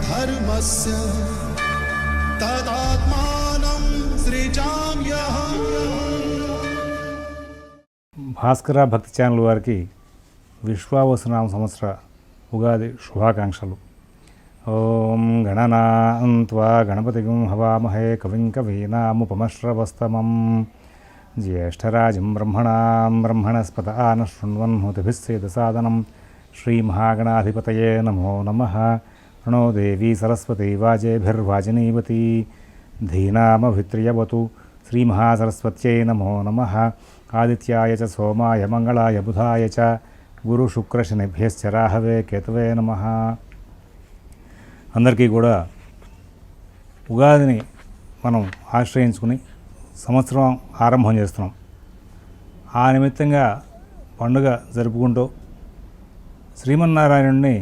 धर्मस्य तदात्मानं सृजाम्यहम्। భాస్కర భక్తి ఛానల్ వారికి విశ్వావసునామ సంవత్సర ఉగాది శుభాకాంక్షలు. ఓం గణనాన్త్వా గణపతిం హవామహే కవిం కవీనాముపమశ్రవస్తమం జ్యేష్ఠరాజం బ్రహ్మణస్పత ఆనశృణ్వన్మోతిభిస్సేదసాదనం శ్రీమహాగణాధిపతయే నమో నమః. ప్రణో దేవీ సరస్వతీ వాజేభిర్వాజినీవతి ధీనామభిత్రియవతు శ్రీమహాసరస్వత్యై నమో నమః. ఆదిత్యాయ చ సోమాయ మంగళాయ బుధాయ చ గురుశుక్రశనిభ్యశ్చ రాహవే కేతవే నమః. అందరికీ కూడా ఉగాదిని మనం ఆశ్రయించుకుని సంవత్సరం ఆరంభం చేస్తున్నాం. ఆ నిమిత్తంగా పండుగ జరుపుకుంటూ శ్రీమన్నారాయణుడిని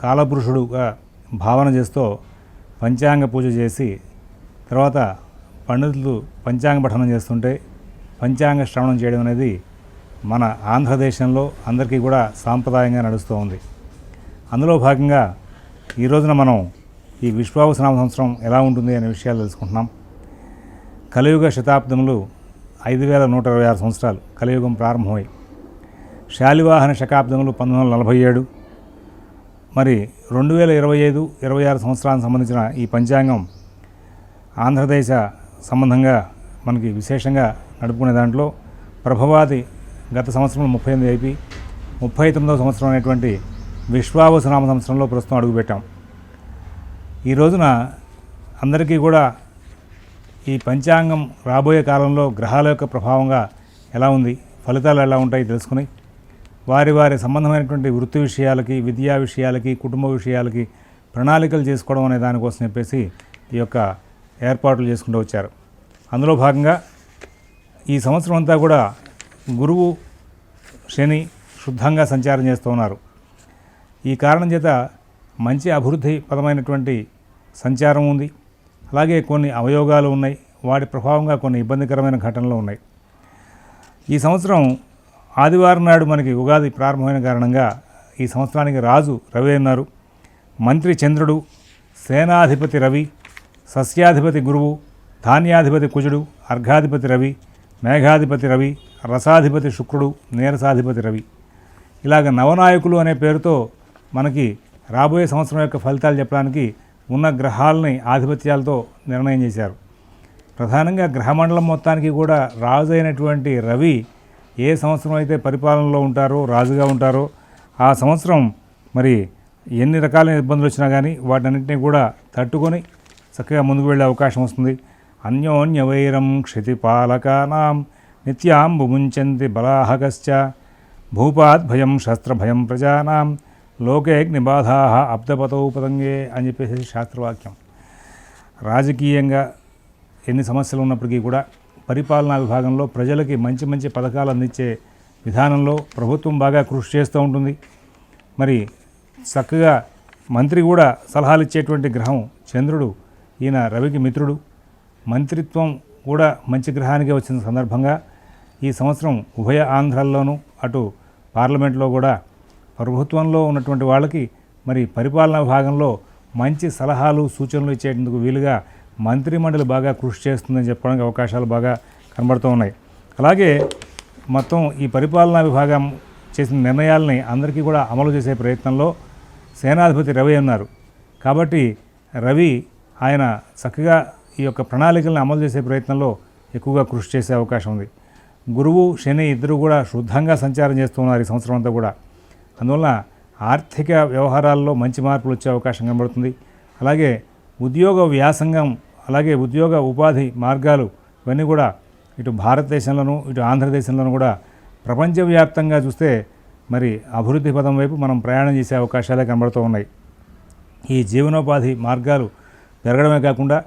కాలపురుషుడుగా భావన చేస్తూ పంచాంగ పూజ చేసి తర్వాత పండితులు పంచాంగ పఠనం చేస్తుంటే పంచాంగ శ్రవణం చేయడం అనేది మన ఆంధ్రదేశంలో అందరికీ కూడా సాంప్రదాయంగా నడుస్తూ ఉంది. అందులో భాగంగా ఈ రోజున మనం ఈ విశ్వావసునామ సంవత్సరం ఎలా ఉంటుంది అనే విషయాలు తెలుసుకుంటున్నాం. కలియుగ శతాబ్దములు 5126 సంవత్సరాలు కలియుగం ప్రారంభమై శాలివాహన శకాబ్దములు 1947, మరి 2025-26 సంవత్సరానికి సంబంధించిన ఈ పంచాంగం ఆంధ్రదేశ సంబంధంగా మనకి విశేషంగా నడుపుకునే దాంట్లో ప్రభవాది గత సంవత్సరంలో 38 అయిపోయి 39వ సంవత్సరం అనేటువంటి విశ్వావసునామ సంవత్సరంలో ప్రస్తుతం అడుగుపెట్టాం. ఈ రోజున అందరికీ కూడా ఈ పంచాంగం రాబోయే కాలంలో గ్రహాల యొక్క ప్రభావంగా ఎలా ఉంది, ఫలితాలు ఎలా ఉంటాయి తెలుసుకుని వారి వారి సంబంధమైనటువంటి వృత్తి విషయాలకి, విద్యా విషయాలకి, కుటుంబ విషయాలకి ప్రణాళికలు చేసుకోవడం అనే దానికోసం చెప్పేసి ఈ యొక్క ఏర్పాట్లు చేసుకుంటూ వచ్చారు. అందులో భాగంగా ఈ సంవత్సరం అంతా కూడా గురువు శని శుద్ధంగా సంచారం చేస్తూ ఉన్నారు. ఈ కారణం చేత మంచి అభివృద్ధి పదమైనటువంటి సంచారం ఉంది. అలాగే కొన్ని అవయోగాలు ఉన్నాయి, వాటి ప్రభావంగా కొన్ని ఇబ్బందికరమైన ఘటనలు ఉన్నాయి. ఈ సంవత్సరం ఆదివారం నాడు మనకి ఉగాది ప్రారంభమైన కారణంగా ఈ సంవత్సరానికి రాజు రవి అన్నారు, మంత్రి చంద్రుడు, సేనాధిపతి రవి, సస్యాధిపతి గురువు, ధాన్యాధిపతి కుజుడు, అర్ఘాధిపతి రవి, మేఘాధిపతి రవి, రసాధిపతి శుక్రుడు, నీరసాధిపతి రవి. ఇలాగ నవనాయకులు అనే పేరుతో మనకి రాబోయే సంవత్సరం యొక్క ఫలితాలు చెప్పడానికి ఉన్న గ్రహాలని ఆధిపత్యాలతో నిర్ణయం చేశారు. ప్రధానంగా గ్రహమండలం మొత్తానికి కూడా రాజు అయినటువంటి రవి ఏ సంవత్సరం అయితే పరిపాలనలో ఉంటారో, రాజుగా ఉంటారో ఆ సంవత్సరం మరి ఎన్ని రకాలైన ఇబ్బందులు వచ్చినా కానీ వాటన్నింటినీ కూడా తట్టుకొని చక్కగా ముందుకు వెళ్ళే అవకాశం వస్తుంది. అన్యోన్య వైరం క్షితిపాలకానాం నిత్యాంబుముంచంతి బలాహకశ్చ భూపాద్భయం శస్త్రభయం ప్రజానాం లోకేగ్నిబాధా అబ్దపతౌ పతంగే అని చెప్పేసి శాస్త్రవాక్యం. రాజకీయంగా ఎన్ని సమస్యలు ఉన్నప్పటికీ కూడా పరిపాలనా విభాగంలో ప్రజలకి మంచి మంచి పథకాలు అందించే విధానంలో ప్రభుత్వం బాగా కృషి చేస్తూ ఉంటుంది. మరి చక్కగా మంత్రి కూడా సలహాలు ఇచ్చేటువంటి గ్రహం చంద్రుడు, ఈయన రవికి మిత్రుడు. మంత్రిత్వం కూడా మంచి గ్రహానికే వచ్చిన సందర్భంగా ఈ సంవత్సరం ఉభయ ఆంధ్రాల్లోనూ అటు పార్లమెంట్లో కూడా ప్రభుత్వంలో ఉన్నటువంటి వాళ్ళకి మరి పరిపాలనా విభాగంలో మంచి సలహాలు సూచనలు ఇచ్చేందుకు వీలుగా మంత్రిమండలి బాగా కృషి చేస్తుందని చెప్పడానికి అవకాశాలు బాగా కనబడుతూ ఉన్నాయి. అలాగే మొత్తం ఈ పరిపాలనా విభాగం చేసిన నిర్ణయాలని అందరికీ కూడా అమలు చేసే ప్రయత్నంలో సేనాధిపతి రవి ఉన్నారు. కాబట్టి రవి ఆయన చక్కగా ఈ యొక్క ప్రణాళికలను అమలు చేసే ప్రయత్నంలో ఎక్కువగా కృషి చేసే అవకాశం ఉంది. గురువు శని ఇద్దరు కూడా శుద్ధంగా సంచారం చేస్తున్నారు ఈ సంవత్సరం అంతా కూడా. అందువల్ల ఆర్థిక వ్యవహారాల్లో మంచి మార్పులు వచ్చే అవకాశం కనబడుతుంది. అలాగే ఉద్యోగ వ్యాసంగం, అలాగే ఉద్యోగ ఉపాధి మార్గాలు ఇవన్నీ కూడా ఇటు భారతదేశంలోనూ ఇటు ఆంధ్రదేశంలోనూ కూడా ప్రపంచవ్యాప్తంగా చూస్తే మరి అభివృద్ధి పదం వైపు మనం ప్రయాణం చేసే అవకాశాలే కనబడుతూ ఉన్నాయి. ఈ జీవనోపాధి మార్గాలు పెరగడమే కాకుండా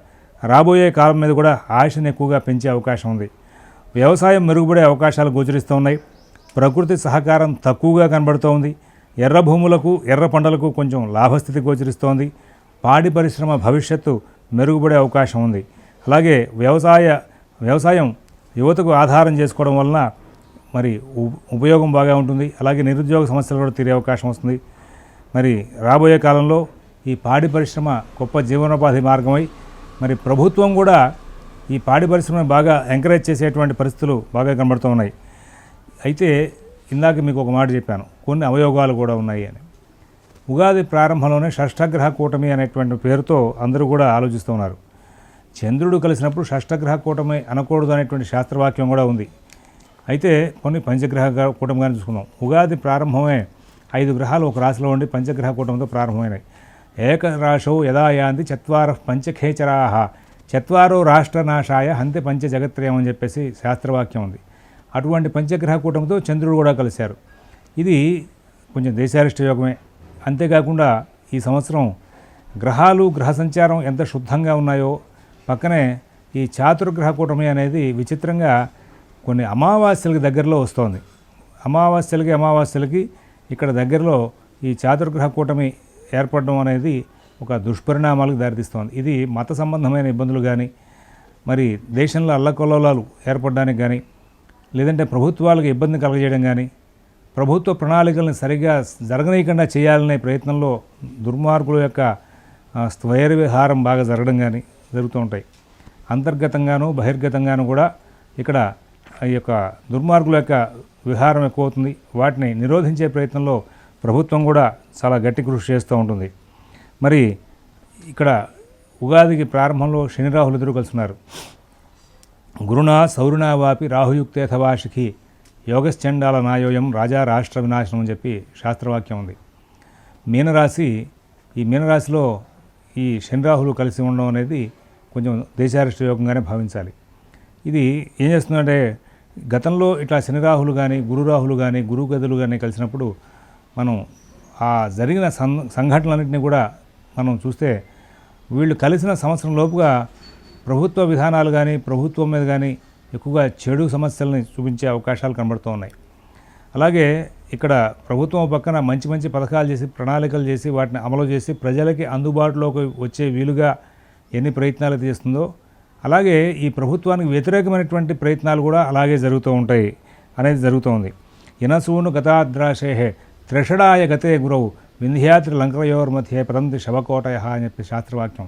రాబోయే కాలం మీద కూడా ఆశను ఎక్కువగా పెంచే అవకాశం ఉంది. వ్యవసాయం మెరుగుపడే అవకాశాలు గోచరిస్తూ ఉన్నాయి. ప్రకృతి సహకారం తక్కువగా కనబడుతూ ఉంది. ఎర్ర భూములకు, ఎర్ర పంటలకు కొంచెం లాభస్థితి గోచరిస్తోంది. పాడి పరిశ్రమ భవిష్యత్తు మెరుగుపడే అవకాశం ఉంది. అలాగే వ్యవసాయం యువతకు ఆధారం చేసుకోవడం వలన మరి ఉపయోగం బాగా ఉంటుంది. అలాగే నిరుద్యోగ సమస్యలు కూడా తీరే అవకాశం వస్తుంది. మరి రాబోయే కాలంలో ఈ పాడి పరిశ్రమ గొప్ప జీవనోపాధి మార్గమై మరి ప్రభుత్వం కూడా ఈ పాడి పరిశ్రమను బాగా ఎంకరేజ్ చేసేటువంటి పరిస్థితులు బాగా కనబడుతూ ఉన్నాయి. అయితే ఇందాక మీకు ఒక మాట చెప్పాను, కొన్ని అవయోగాలు కూడా ఉన్నాయి అని. ఉగాది ప్రారంభంలోనే షష్ఠగ్రహ కూటమి అనేటువంటి పేరుతో అందరూ కూడా ఆలోచిస్తూ ఉన్నారు. చంద్రుడు కలిసినప్పుడు షష్ఠగ్రహ కూటమి అనకూడదు అనేటువంటి శాస్త్రవాక్యం కూడా ఉంది. అయితే కొన్ని పంచగ్రహ కూటమిగానే చూసుకుందాం. ఉగాది ప్రారంభమే 5 గ్రహాలు ఒక రాశిలో ఉండి పంచగ్రహ కూటమితో ప్రారంభమైనాయి. ఏకరాశౌ యదాయాంతి చత్వార పంచఖేచరాహ చత్వారో రాష్ట్రనాశాయ హంతి పంచ జగత్రయం అని చెప్పేసి శాస్త్రవాక్యం ఉంది. అటువంటి పంచగ్రహ కూటమితో చంద్రుడు కూడా కలిశారు. ఇది కొంచెం దేశారిష్ట యోగమే. అంతేకాకుండా ఈ సంవత్సరం గ్రహాలు గ్రహ సంచారం ఎంత శుద్ధంగా ఉన్నాయో పక్కనే ఈ చాతుర్గ్రహ కూటమి అనేది విచిత్రంగా కొన్ని అమావాస్యలకి దగ్గరలో వస్తోంది. అమావాస్యలకి ఇక్కడ దగ్గరలో ఈ చాతుర్గ్రహ కూటమి ఏర్పడడం అనేది ఒక దుష్పరిణామాలకు దారితీస్తోంది. ఇది మత సంబంధమైన ఇబ్బందులు కానీ, మరి దేశంలో అల్లకల్లోలాలు ఏర్పడడానికి కానీ, లేదంటే ప్రభుత్వాలకు ఇబ్బంది కలగజేయడం కానీ, ప్రభుత్వ ప్రణాళికలను సరిగ్గా జరగనీయకుండా చేయాలనే ప్రయత్నంలో దుర్మార్గుల యొక్క స్వైర విహారం బాగా జరగడం కానీ జరుగుతూ ఉంటాయి. అంతర్గతంగాను బహిర్గతంగాను కూడా ఇక్కడ ఈ యొక్క దుర్మార్గుల యొక్క విహారం ఎక్కువ అవుతుంది. వాటిని నిరోధించే ప్రయత్నంలో ప్రభుత్వం కూడా చాలా గట్టి కృషి చేస్తూ ఉంటుంది. మరి ఇక్కడ ఉగాదికి ప్రారంభంలో శని రాహులు ఇద్దరు కలుసున్నారు. గురునా సౌరునా వాపి రాహుయుక్తేథవాషికి యోగశ్చండాల నాయోయం రాజా రాష్ట్ర వినాశనం అని చెప్పి శాస్త్రవాక్యం ఉంది. మీనరాశిలో ఈ శని రాహులు కలిసి ఉండడం అనేది కొంచెం దేశారిష్ట యోగంగానే భావించాలి. ఇది ఏం చేస్తుందంటే గతంలో ఇట్లా శని రాహులు కానీ గురు రాహులు కానీ గురువు గదులు కానీ కలిసినప్పుడు మనం ఆ జరిగిన సంఘటనలన్నింటినీ కూడా మనం చూస్తే వీళ్ళు కలిసిన సంవత్సరం లోపుగా ప్రభుత్వ విధానాలు కానీ ప్రభుత్వం మీద కానీ ఎక్కువగా చెడు సమస్యలని చూపించే అవకాశాలు కనబడుతూ ఉన్నాయి. అలాగే ఇక్కడ ప్రభుత్వం పక్కన మంచి మంచి పథకాలు చేసి ప్రణాళికలు చేసి వాటిని అమలు చేసి ప్రజలకి అందుబాటులోకి వచ్చే వీలుగా ఎన్ని ప్రయత్నాలు చేస్తుందో అలాగే ఈ ప్రభుత్వానికి వ్యతిరేకమైనటువంటి ప్రయత్నాలు కూడా అలాగే జరుగుతూ ఉంటాయి అనేది జరుగుతోంది. ఇనసూను గతాద్రాశే త్రిషడాయ గతే గురవు వింధ్యాద్రి లంకయోర్మధ్యే పదంతి శవకోటయ అని చెప్పి శాస్త్రవాక్యం.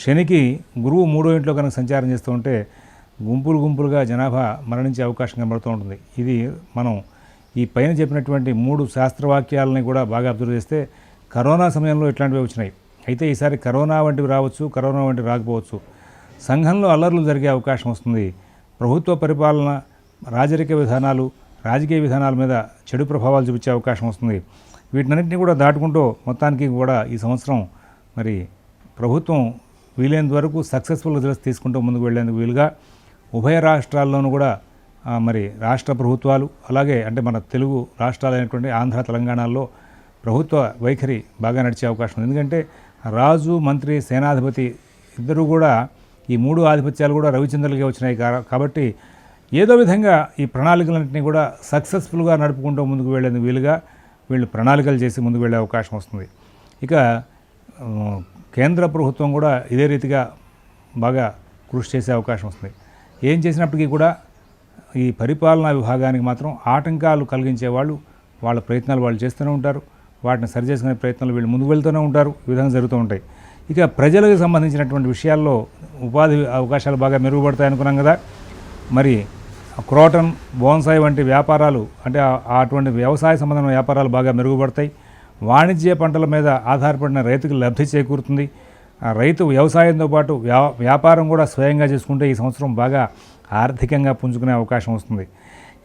శనికి గురువు 3వ ఇంట్లో కనుక సంచారం చేస్తూ ఉంటే గుంపులుగా జనాభా మరణించే అవకాశం కనబడుతూ ఉంటుంది. ఇది మనం ఈ పైన చెప్పినటువంటి 3 శాస్త్రవాక్యాలని కూడా బాగా అబ్జర్వ్ చేస్తే కరోనా సమయంలో ఇట్లాంటివి వచ్చినాయి. అయితే ఈసారి కరోనా వంటివి రావచ్చు, కరోనా వంటివి రాకపోవచ్చు. సంఘంలో అల్లర్లు జరిగే అవకాశం వస్తుంది. ప్రభుత్వ పరిపాలన, రాజకీయ విధానాల మీద చెడు ప్రభావాలు చూపించే అవకాశం వస్తుంది. వీటినన్నింటినీ కూడా దాటుకుంటూ మొత్తానికి కూడా ఈ సంవత్సరం మరి ప్రభుత్వం వీలైనంత వరకు సక్సెస్ఫుల్ రిజల్ట్స్ తీసుకుంటూ ముందుకు వెళ్లేందుకు వీలుగా ఉభయ రాష్ట్రాల్లోనూ కూడా మరి రాష్ట్ర ప్రభుత్వాలు అలాగే అంటే మన తెలుగు రాష్ట్రాలైనటువంటి ఆంధ్ర తెలంగాణలో ప్రభుత్వ వైఖరి బాగా నడిచే అవకాశం ఉంది. ఎందుకంటే రాజు, మంత్రి, సేనాధిపతి ఇద్దరు కూడా ఈ 3 ఆధిపత్యాలు కూడా రవిచంద్రులకే వచ్చినాయి. కాబట్టి ఏదో విధంగా ఈ ప్రణాళికలన్నింటినీ కూడా సక్సెస్ఫుల్గా నడుపుకుంటూ ముందుకు వెళ్లేందుకు వీలుగా వీళ్ళు ప్రణాళికలు చేసి ముందుకు వెళ్ళే అవకాశం వస్తుంది. ఇక కేంద్ర ప్రభుత్వం కూడా ఇదే రీతిగా బాగా కృషి చేసే అవకాశం వస్తుంది. ఏం చేసినప్పటికీ కూడా ఈ పరిపాలనా విభాగానికి మాత్రం ఆటంకాలు కలిగించే వాళ్ళ ప్రయత్నాలు వాళ్ళు చేస్తూనే ఉంటారు. వాటిని సరిచేసుకునే ప్రయత్నాలు వీళ్ళు ముందుకు వెళ్తూనే ఉంటారు. ఈ విధంగా జరుగుతూ ఉంటాయి. ఇక ప్రజలకు సంబంధించినటువంటి విషయాల్లో ఉపాధి అవకాశాలు బాగా మెరుగుపడతాయి అనుకున్నాం కదా. మరి క్రోటన్, బోన్సాయి వంటి వ్యాపారాలు అంటే అటువంటి వ్యవసాయ సంబంధమైన వ్యాపారాలు బాగా మెరుగుపడతాయి. వాణిజ్య పంటల మీద ఆధారపడిన రైతుకు లబ్ధి చేకూరుతుంది. రైతు వ్యవసాయంతో పాటు వ్యాపారం కూడా స్వయంగా చేసుకుంటే ఈ సంవత్సరం బాగా ఆర్థికంగా పుంజుకునే అవకాశం వస్తుంది.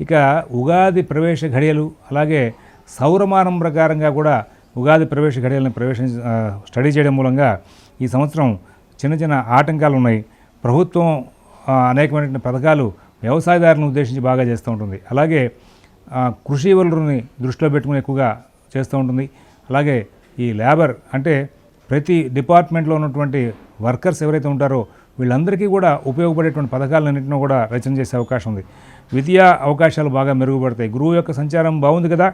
ఇక ఉగాది ప్రవేశ ఘడియలు అలాగే సౌరమానం ప్రకారంగా కూడా ఉగాది ప్రవేశ ఘడియలను స్టడీ చేయడం మూలంగా ఈ సంవత్సరం చిన్న ఆటంకాలు ఉన్నాయి. ప్రభుత్వం అనేకమైనటువంటి పథకాలు వ్యవసాయదారులను ఉద్దేశించి బాగా చేస్తూ ఉంటుంది. అలాగే కృషి వనరుల్ని దృష్టిలో పెట్టుకుని ఎక్కువగా చేస్తూ ఉంటుంది. అలాగే ఈ లేబర్ అంటే ప్రతి డిపార్ట్మెంట్లో ఉన్నటువంటి వర్కర్స్ ఎవరైతే ఉంటారో వీళ్ళందరికీ కూడా ఉపయోగపడేటువంటి పథకాలన్నింటినీ కూడా రచన చేసే అవకాశం ఉంది. విద్యా అవకాశాలు బాగా మెరుగుపడతాయి. గురువు యొక్క సంచారం బాగుంది కదా.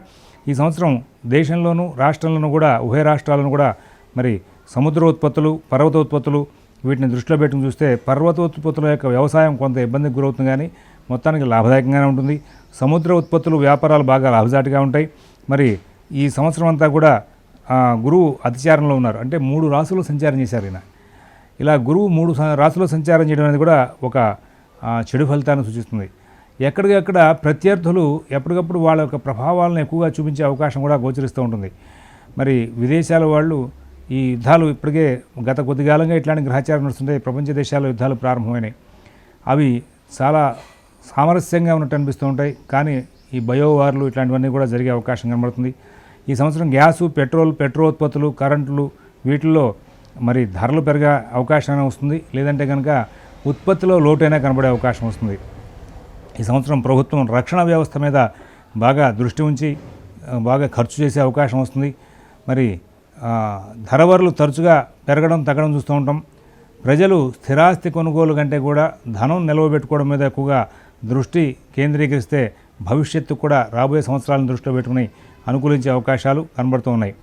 ఈ సంవత్సరం దేశంలోనూ రాష్ట్రంలోనూ కూడా ఉభయ రాష్ట్రాలను కూడా మరి సముద్రోత్పత్తులు, పర్వతోత్పత్తులు వీటిని దృష్టిలో పెట్టుకుని చూస్తే పర్వతోత్పత్తుల యొక్క వ్యవసాయం కొంత ఇబ్బందికి గురవుతుంది, కానీ మొత్తానికి లాభదాయకంగానే ఉంటుంది. సముద్ర ఉత్పత్తులు వ్యాపారాలు బాగా లాభసాటిగా ఉంటాయి. మరి ఈ సంవత్సరం అంతా కూడా గురువు అతిచారంలో ఉన్నారు, అంటే 3 రాసులు సంచారం చేశారు ఈయన. ఇలా గురువు 3 రాసులు సంచారం చేయడం అనేది కూడా ఒక చెడు ఫలితాన్ని సూచిస్తుంది. ఎక్కడికక్కడ ప్రత్యర్థులు ఎప్పటికప్పుడు వాళ్ళ యొక్క ప్రభావాలను ఎక్కువగా చూపించే అవకాశం కూడా గోచరిస్తూ ఉంటుంది. మరి విదేశాల వాళ్ళు ఈ యుద్ధాలు ఇప్పటికే గత కొద్ది కాలంగా ఇట్లాంటి గ్రహచారం నడుస్తుంటే ప్రపంచ దేశాల్లో యుద్ధాలు ప్రారంభమైనాయి. అవి చాలా సామరస్యంగా ఉన్నట్టు అనిపిస్తూ ఉంటాయి, కానీ ఈ బయోవార్లు ఇట్లాంటివన్నీ కూడా జరిగే అవకాశం కనబడుతుంది. ఈ సంవత్సరం గ్యాసు, పెట్రోత్పత్తులు, కరెంటులు వీటిల్లో మరి ధరలు పెరిగే అవకాశం వస్తుంది, లేదంటే కనుక ఉత్పత్తిలో లోటైనా కనబడే అవకాశం వస్తుంది. ఈ సంవత్సరం ప్రభుత్వం రక్షణ వ్యవస్థ మీద బాగా దృష్టి ఉంచి బాగా ఖర్చు చేసే అవకాశం వస్తుంది. మరి ధరవరలు తరచుగా పెరగడం తగ్గడం చూస్తూ ఉంటాం. ప్రజలు స్థిరాస్తి కొనుగోలు కంటే కూడా ధనం నిలవబెట్టుకోవడం మీద ఎక్కువగా దృష్టి కేంద్రీకరిస్తే భవిష్యత్తు కూడా రాబోయే సంవత్సరాలను దృష్టిలో పెట్టుకుని అనుకూలించే అవకాశాలు కనబడుతూ ఉన్నాయి.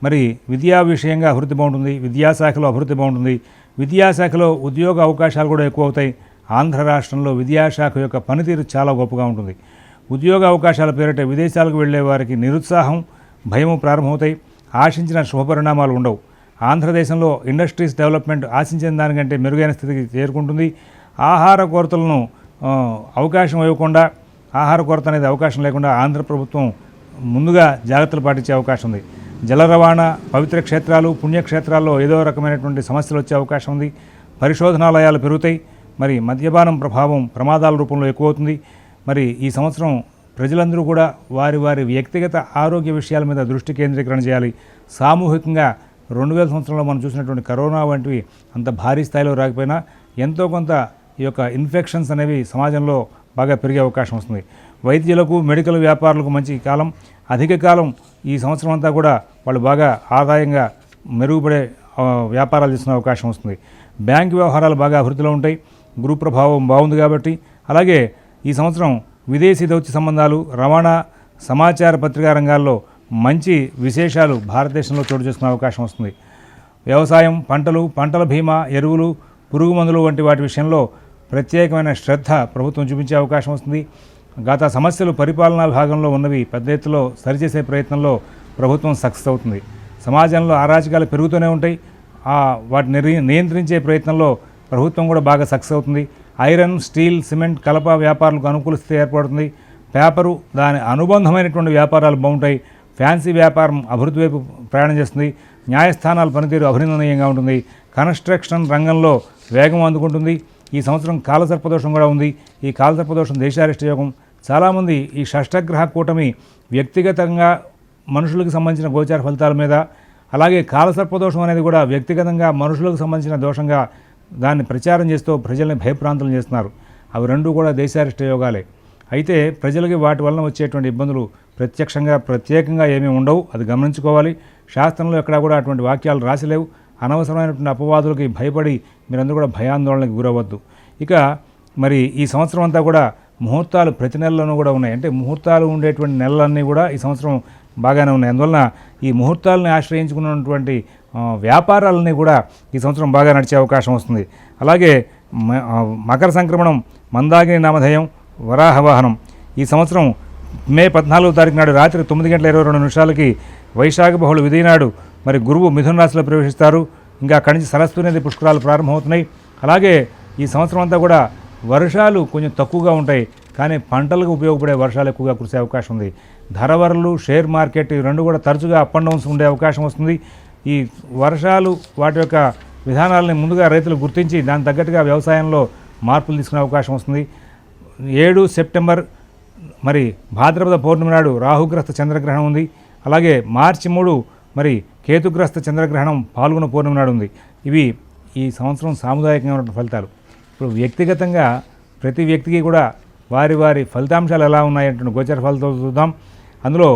మరి విద్యా విషయంగా అభివృద్ధి బాగుంటుంది, విద్యాశాఖలో అభివృద్ధి బాగుంటుంది, విద్యాశాఖలో ఉద్యోగ అవకాశాలు కూడా ఎక్కువ అవుతాయి. ఆంధ్ర రాష్ట్రంలో విద్యాశాఖ యొక్క పనితీరు చాలా గొప్పగా ఉంటుంది. ఉద్యోగ అవకాశాల పేరిట విదేశాలకు వెళ్లే వారికి నిరుత్సాహం, భయము ప్రారంభమవుతాయి. ఆశించిన శుభపరిణామాలు ఉండవు. ఆంధ్రదేశంలో ఇండస్ట్రీస్ డెవలప్మెంట్ ఆశించిన దానికంటే మెరుగైన స్థితికి చేరుకుంటుంది. ఆహార కొరతలను అవకాశం ఇవ్వకుండా, ఆహార కొరత అనేది అవకాశం లేకుండా ఆంధ్ర ప్రభుత్వం ముందుగా జాగ్రత్తలు పాటించే అవకాశం ఉంది. జల రవాణా, పవిత్ర క్షేత్రాలు, పుణ్యక్షేత్రాల్లో ఏదో రకమైనటువంటి సమస్యలు వచ్చే అవకాశం ఉంది. పరిశోధనాలయాలు పెరుగుతాయి. మరి మద్యపానం ప్రభావం ప్రమాదాల రూపంలో ఎక్కువ అవుతుంది. మరి ఈ సంవత్సరం ప్రజలందరూ కూడా వారి వారి వ్యక్తిగత ఆరోగ్య విషయాల మీద దృష్టి కేంద్రీకరణ చేయాలి. సామూహికంగా 2000 సంవత్సరంలో మనం చూసినటువంటి కరోనా వంటివి అంత భారీ స్థాయిలో రాకపోయినా ఎంతో కొంత ఈ యొక్క ఇన్ఫెక్షన్స్ అనేవి సమాజంలో బాగా పెరిగే అవకాశం వస్తుంది. వైద్యులకు, మెడికల్ వ్యాపారులకు మంచి కాలం, అధిక కాలం ఈ సంవత్సరం అంతా కూడా వాళ్ళు బాగా ఆదాయంగా మెరుగుపడే వ్యాపారాలు చేస్తున్న అవకాశం వస్తుంది. బ్యాంకు వ్యవహారాలు బాగా అభివృద్ధిలో ఉంటాయి. గురు ప్రభావం బాగుంది కాబట్టి. అలాగే ఈ సంవత్సరం విదేశీ దౌత్య సంబంధాలు, రవాణా, సమాచార పత్రికా రంగాల్లో మంచి విశేషాలు భారతదేశంలో చోటు చేసుకునే అవకాశం వస్తుంది. వ్యవసాయం, పంటల బీమా, ఎరువులు, పురుగు మందులు వంటి వాటి విషయంలో ప్రత్యేకమైన శ్రద్ధ ప్రభుత్వం చూపించే అవకాశం వస్తుంది. గత సమస్యలు పరిపాలనా భాగంలో ఉన్నవి పెద్ద ఎత్తులో సరిచేసే ప్రయత్నంలో ప్రభుత్వం సక్సెస్ అవుతుంది. సమాజంలో అరాచకాలు పెరుగుతూనే ఉంటాయి. వాటిని నియంత్రించే ప్రయత్నంలో ప్రభుత్వం కూడా బాగా సక్సెస్ అవుతుంది. ఐరన్, స్టీల్, సిమెంట్, కలప వ్యాపారులకు అనుకూల స్థితి ఏర్పడుతుంది. పేపరు, దాని అనుబంధమైనటువంటి వ్యాపారాలు బాగుంటాయి. ఫ్యాన్సీ వ్యాపారం అభివృద్ధి వైపు ప్రయాణం చేస్తుంది. న్యాయస్థానాల పనితీరు అభినందనీయంగా ఉంటుంది. కన్స్ట్రక్షన్ రంగంలో వేగం అందుకుంటుంది. ఈ సంవత్సరం కాలసర్పదోషం కూడా ఉంది. ఈ కాలసర్పదోషం దేశారిష్ట యోగం. చాలామంది ఈ షష్టగ్రహ కూటమి వ్యక్తిగతంగా మనుషులకు సంబంధించిన గోచార ఫలితాల మీద, అలాగే కాలసర్పదోషం అనేది కూడా వ్యక్తిగతంగా మనుషులకు సంబంధించిన దోషంగా దాన్ని ప్రచారం చేస్తూ ప్రజల్ని భయప్రాంతం చేస్తున్నారు. అవి రెండూ కూడా దేశారిష్ట యోగాలే. అయితే ప్రజలకి వాటి వలన వచ్చేటువంటి ఇబ్బందులు ప్రత్యేకంగా ఏమీ ఉండవు, అది గమనించుకోవాలి. శాస్త్రంలో ఎక్కడా కూడా అటువంటి వాక్యాలు రాసిలేవు. అనవసరమైనటువంటి అపవాదులకి భయపడి మీరందరూ కూడా భయాందోళనకి గురవద్దు. ఇక మరి ఈ సంవత్సరం అంతా కూడా ముహూర్తాలు ప్రతి నెలలోనూ కూడా ఉన్నాయి. అంటే ముహూర్తాలు ఉండేటువంటి నెలలన్నీ కూడా ఈ సంవత్సరం బాగానే ఉన్నాయి. అందువలన ఈ ముహూర్తాలని ఆశ్రయించుకున్నటువంటి వ్యాపారాలన్నీ కూడా ఈ సంవత్సరం బాగా నడిచే అవకాశం వస్తుంది. అలాగే మకర సంక్రమణం, మందాగిని నామధేయం, వరాహ వాహనం. ఈ సంవత్సరం మే 14వ తారీఖు నాడు రాత్రి 9:22 వైశాఖ బహుళ విధి నాడు మరి గురువు మిథున రాశిలో ప్రవేశిస్తారు. ఇంకా అక్కడి నుంచి సరస్వతి నది పుష్కరాలు ప్రారంభమవుతున్నాయి. అలాగే ఈ సంవత్సరం అంతా కూడా వర్షాలు కొంచెం తక్కువగా ఉంటాయి, కానీ పంటలకు ఉపయోగపడే వర్షాలు ఎక్కువగా కురిసే అవకాశం ఉంది. ధరవరలు, షేర్ మార్కెట్ ఈ రెండు కూడా తరచుగా అప్ అండ్ డౌన్స్ ఉండే అవకాశం వస్తుంది. ఈ వర్షాలు వాటి యొక్క విధానాలని ముందుగా రైతులు గుర్తించి దాని తగ్గట్టుగా వ్యవసాయంలో మార్పులు తీసుకునే అవకాశం వస్తుంది. 7 సెప్టెంబర్ మరి భాద్రపద పౌర్ణమి నాడు రాహుగ్రస్త చంద్రగ్రహణం ఉంది. అలాగే మార్చి 3 మరి కేతుగ్రస్త చంద్రగ్రహణం పాల్గొన పౌర్ణమి నాడు ఉంది. ఇవి ఈ సంవత్సరం సాముదాయకంగా ఉన్న ఫలితాలు. ఇప్పుడు వ్యక్తిగతంగా ప్రతి వ్యక్తికి కూడా వారి వారి ఫలితాంశాలు ఎలా ఉన్నాయంటే గోచర ఫలితాలు చూద్దాం. అందులో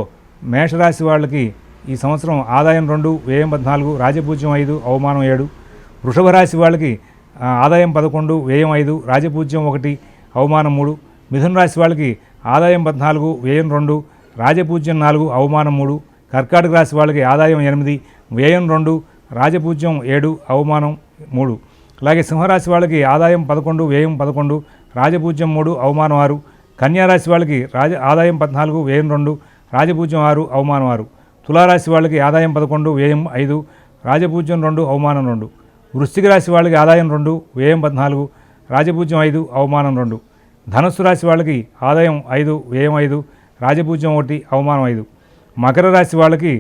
మేషరాశి వాళ్ళకి ఈ సంవత్సరం ఆదాయం 2, వ్యయం 14, రాజపూజ్యం 5, అవమానం 7. వృషభ రాశి వాళ్ళకి ఆదాయం 11, వ్యయం 5, రాజపూజ్యం 1, అవమానం 3. మిథున రాశి వాళ్ళకి ఆదాయం 14, వ్యయం 2, రాజపూజ్యం 4, అవమానం 3. కర్కాటక రాశి వాళ్ళకి ఆదాయం 8, వ్యయం 2, రాజపూజ్యం 7, అవమానం 3. అలాగే సింహరాశి వాళ్ళకి ఆదాయం 11, వ్యయం 11, రాజపూజ్యం 3, అవమానం 6. కన్యారాశి వాళ్ళకి ఆదాయం 14, వ్యయం 2, రాజపూజ్యం 6, అవమానం 6. తులారాశి వాళ్ళకి ఆదాయం 11, వ్యయం 5, రాజపూజ్యం 2, అవమానం 2. వృశ్చిక రాశి వాళ్ళకి ఆదాయం 2, వ్యయం 14, రాజపూజ్యం 5, అవమానం 2. ధనుస్సు రాశి వాళ్ళకి ఆదాయం 5, వ్యయం 5, రాజపూజ్యం 1, అవమానం 5. మకర రాశి వాళ్ళకి